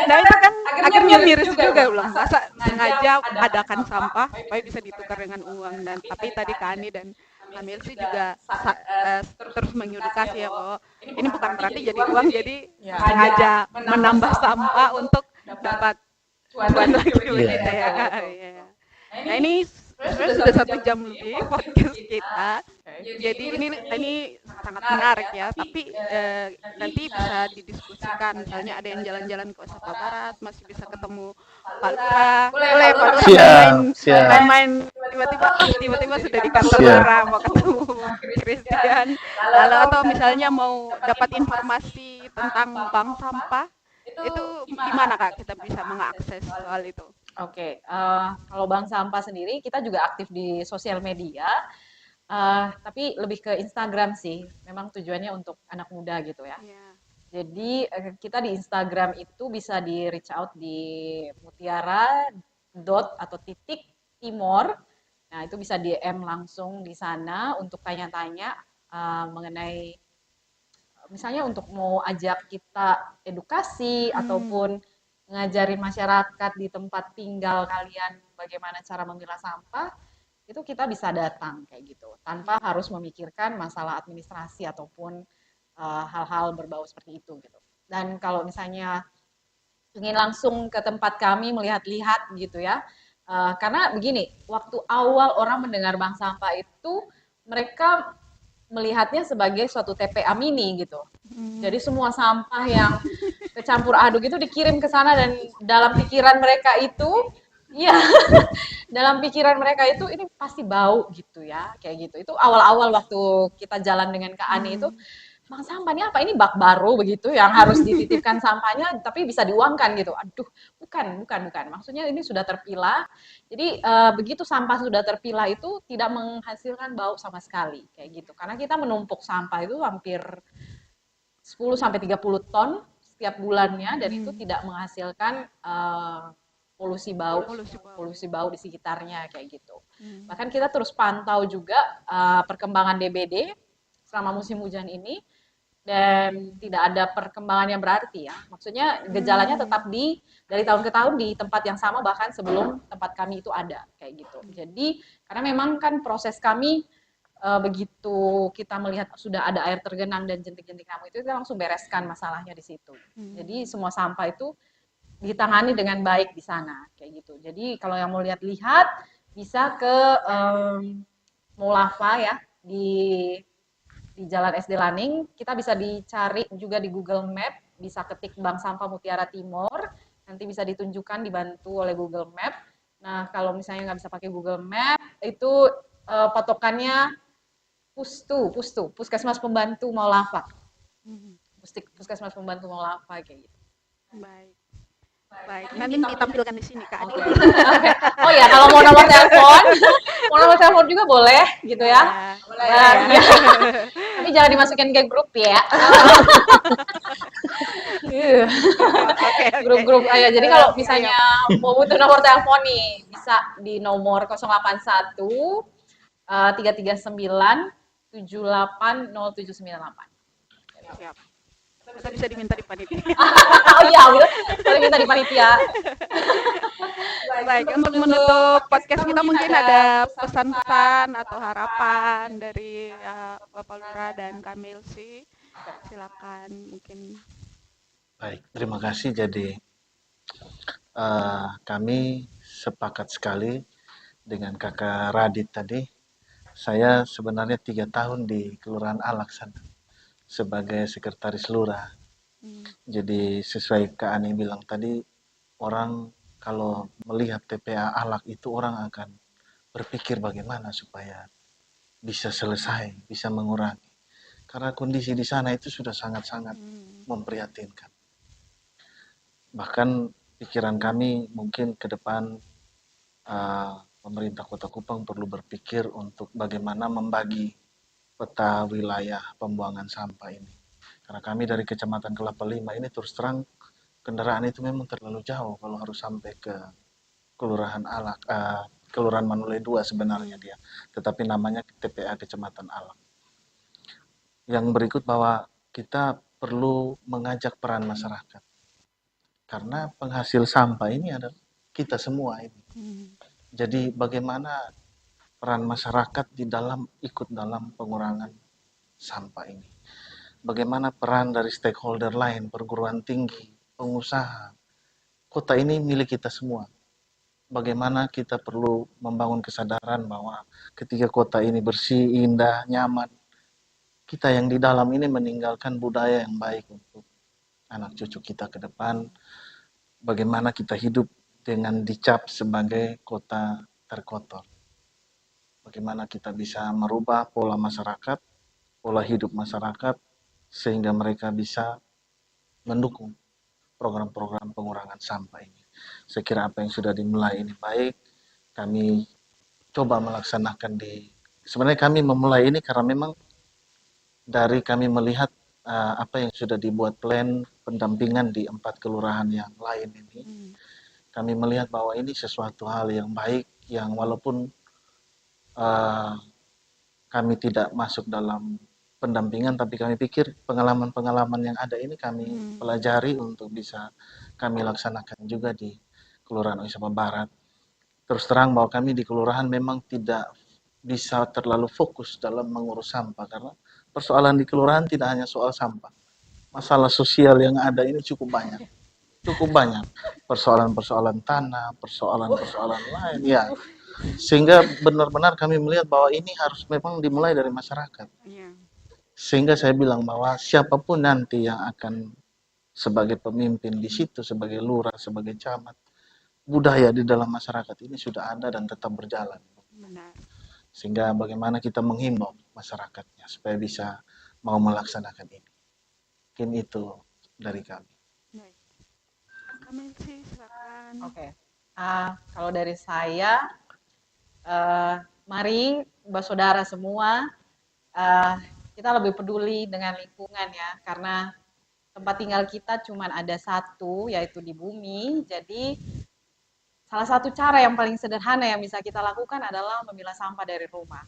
Nah itu kan akhirnya miris juga, bilang masa sengaja adakan sampah supaya bisa ditukar dengan uang. Dan tapi tadi Kani dan Kamil sih juga terus mengedukasi ya bahwa ini bukan berarti jadi uang, jadi sengaja menambah sampah untuk dapat cuan lagi begitu ya. Nah ini Sebenarnya sudah 1 jam lebih podcast kita. Jadi ini sangat menarik ya, tapi nanti bisa didiskusikan. Misalnya ada yang jalan-jalan ke Osaka Barat, masih bisa ketemu Pak Lurah. Boleh Pak Lurah main-main tiba-tiba sudah di kantor Siap. Lurah mau ketemu Christian. Lalu atau misalnya mau dapat informasi tentang bank sampah, itu di mana Kak kita bisa mengakses soal itu? Oke, kalau bank sampah sendiri kita juga aktif di sosial media, tapi lebih ke Instagram sih. Memang tujuannya untuk anak muda gitu ya. Iya. Jadi kita di Instagram itu bisa di reach out di mutiara dot atau titik timor. Nah itu bisa DM langsung di sana untuk tanya-tanya mengenai misalnya untuk mau ajak kita edukasi ataupun ngajarin masyarakat di tempat tinggal kalian bagaimana cara memilah sampah, itu kita bisa datang kayak gitu tanpa harus memikirkan masalah administrasi ataupun hal-hal berbau seperti itu gitu. Dan kalau misalnya ingin langsung ke tempat kami melihat-lihat gitu ya, karena begini, waktu awal orang mendengar bank sampah itu mereka melihatnya sebagai suatu TPA mini gitu. Jadi semua sampah yang kecampur aduk itu dikirim ke sana dan dalam pikiran mereka itu, ya dalam pikiran mereka itu ini pasti bau gitu ya, kayak gitu. Itu awal-awal waktu kita jalan dengan Kak Ani itu, bang sampah ini apa? Ini bak baru begitu yang harus dititipkan sampahnya, tapi bisa diuangkan gitu. Aduh, bukan. Maksudnya ini sudah terpilah. Jadi begitu sampah sudah terpilah itu tidak menghasilkan bau sama sekali kayak gitu. Karena kita menumpuk sampah itu hampir 10 sampai 30 ton setiap bulannya dan itu tidak menghasilkan polusi bau di sekitarnya kayak gitu. Bahkan kita terus pantau juga perkembangan DBD selama musim hujan ini dan tidak ada perkembangan yang berarti ya. Maksudnya gejalanya tetap dari tahun ke tahun di tempat yang sama bahkan sebelum tempat kami itu ada kayak gitu. Jadi karena memang kan proses kami begitu kita melihat sudah ada air tergenang dan jentik-jentik nyamuk itu kita langsung bereskan masalahnya di situ. Jadi semua sampah itu ditangani dengan baik di sana kayak gitu. Jadi kalau yang mau lihat-lihat bisa ke Molafa ya di Jalan SD Laning, kita bisa dicari juga di Google Map, bisa ketik Bank Sampah Mutiara Timor, nanti bisa ditunjukkan dibantu oleh Google Map. Nah kalau misalnya nggak bisa pakai Google Map, itu patokannya Puskesmas Pembantu Molafa. Puskesmas Pembantu Molafa kayak gitu. Baik, nanti ditampilkan di sini Kak Adi. Oh ya, kalau mau nomor telepon juga boleh gitu ya. Boleh. Ya. Tapi jangan dimasukin ke grup ya. Grup-grup aja. Jadi kalau misalnya mau butuh nomor telepon nih, bisa di nomor 081 339 780798. Siap. Bisa diminta di panitia. Oh iya, boleh minta di panitia. Baik, untuk menutup podcast kita mungkin ada pesan-pesan atau harapan dari Bapak Lurah dan Kak Melsi. Silakan mungkin. Baik, terima kasih. Jadi kami sepakat sekali dengan Kakak Radit tadi. Saya sebenarnya 3 tahun di Kelurahan Alak sana sebagai sekretaris lurah. Jadi sesuai Kak Ani bilang tadi, orang kalau melihat TPA Alak itu orang akan berpikir bagaimana supaya bisa selesai, bisa mengurangi. Karena kondisi di sana itu sudah sangat-sangat memprihatinkan. Bahkan pikiran kami mungkin ke depan pemerintah Kota Kupang perlu berpikir untuk bagaimana membagi peta wilayah pembuangan sampah ini. Karena kami dari Kecamatan Kelapa Lima ini terus terang kendaraan itu memang terlalu jauh kalau harus sampai ke Kelurahan Alak, Kelurahan Manulai 2 sebenarnya dia, tetapi namanya TPA Kecamatan Alak. Yang berikut bahwa kita perlu mengajak peran masyarakat. Karena penghasil sampah ini adalah kita semua ini. Jadi bagaimana peran masyarakat ikut dalam pengurangan sampah ini. Bagaimana peran dari stakeholder lain, perguruan tinggi, pengusaha. Kota ini milik kita semua. bagaimana kita perlu membangun kesadaran bahwa ketika kota ini bersih, indah, nyaman, kita yang di dalam ini meninggalkan budaya yang baik untuk anak cucu kita ke depan. Bagaimana kita hidup dengan dicap sebagai kota terkotor. Bagaimana kita bisa merubah pola masyarakat, pola hidup masyarakat, sehingga mereka bisa mendukung program-program pengurangan sampah ini. Saya kira apa yang sudah dimulai ini baik, kami coba melaksanakan sebenarnya kami memulai ini karena memang dari kami melihat apa yang sudah dibuat plan pendampingan di 4 kelurahan yang lain ini, kami melihat bahwa ini sesuatu hal yang baik, yang walaupun kami tidak masuk dalam pendampingan, tapi kami pikir pengalaman-pengalaman yang ada ini kami pelajari untuk bisa kami laksanakan juga di Kelurahan Oisapa Barat. Terus terang bahwa kami di kelurahan memang tidak bisa terlalu fokus dalam mengurus sampah, karena persoalan di kelurahan tidak hanya soal sampah. Masalah sosial yang ada ini cukup banyak. Persoalan-persoalan tanah, persoalan-persoalan lain, ya. Sehingga benar-benar kami melihat bahwa ini harus memang dimulai dari masyarakat. Sehingga saya bilang bahwa siapapun nanti yang akan sebagai pemimpin di situ, sebagai lurah, sebagai camat, budaya di dalam masyarakat ini sudah ada dan tetap berjalan. Benar. Sehingga bagaimana kita menghimbau masyarakatnya supaya bisa mau melaksanakan ini. Mungkin itu dari kami. Baik. Kami sih silakan. Oke. Kalau dari saya, mari Mbak Saudara semua, kita lebih peduli dengan lingkungan ya, karena tempat tinggal kita cuma ada satu, yaitu di bumi. Jadi salah satu cara yang paling sederhana yang bisa kita lakukan adalah memilah sampah dari rumah.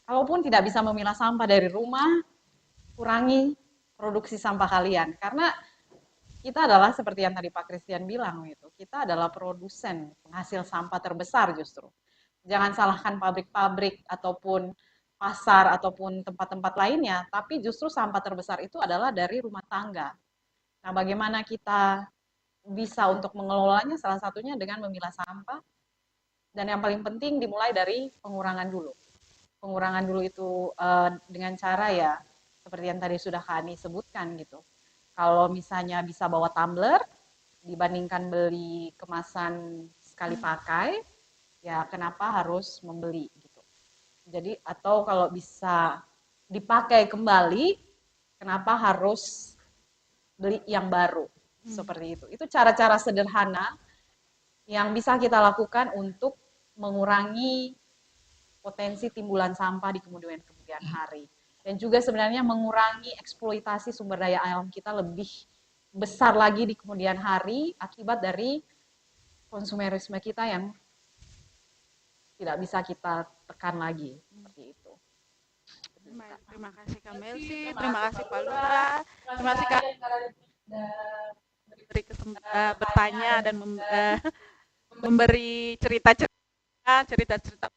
Kalaupun tidak bisa memilah sampah dari rumah, kurangi produksi sampah kalian. Karena kita adalah seperti yang tadi Pak Christian bilang, gitu. Kita adalah produsen penghasil sampah terbesar justru. Jangan salahkan pabrik-pabrik ataupun pasar ataupun tempat-tempat lainnya, tapi justru sampah terbesar itu adalah dari rumah tangga. Nah, bagaimana kita bisa untuk mengelolanya? Salah satunya dengan memilah sampah, dan yang paling penting dimulai dari pengurangan dulu. Pengurangan dulu itu dengan cara ya seperti yang tadi sudah Kak Ani sebutkan gitu. Kalau misalnya bisa bawa tumbler dibandingkan beli kemasan sekali pakai, ya kenapa harus membeli gitu. Jadi atau kalau bisa dipakai kembali, kenapa harus beli yang baru, seperti itu. Itu cara-cara sederhana yang bisa kita lakukan untuk mengurangi potensi timbulan sampah di kemudian hari. Dan juga sebenarnya mengurangi eksploitasi sumber daya alam kita lebih besar lagi di kemudian hari akibat dari konsumerisme kita yang tidak bisa kita tekan lagi, seperti itu. Baik, terima kasih Kak Melsi, terima kasih Pak Lurah, terima kasih Kak memberi kesempatan bertanya dan memberi cerita-cerita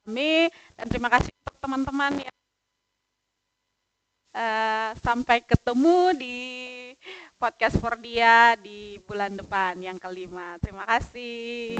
kami, dan terima kasih untuk teman-teman yang sampai ketemu di podcast Fordia di bulan depan yang kelima. Terima kasih.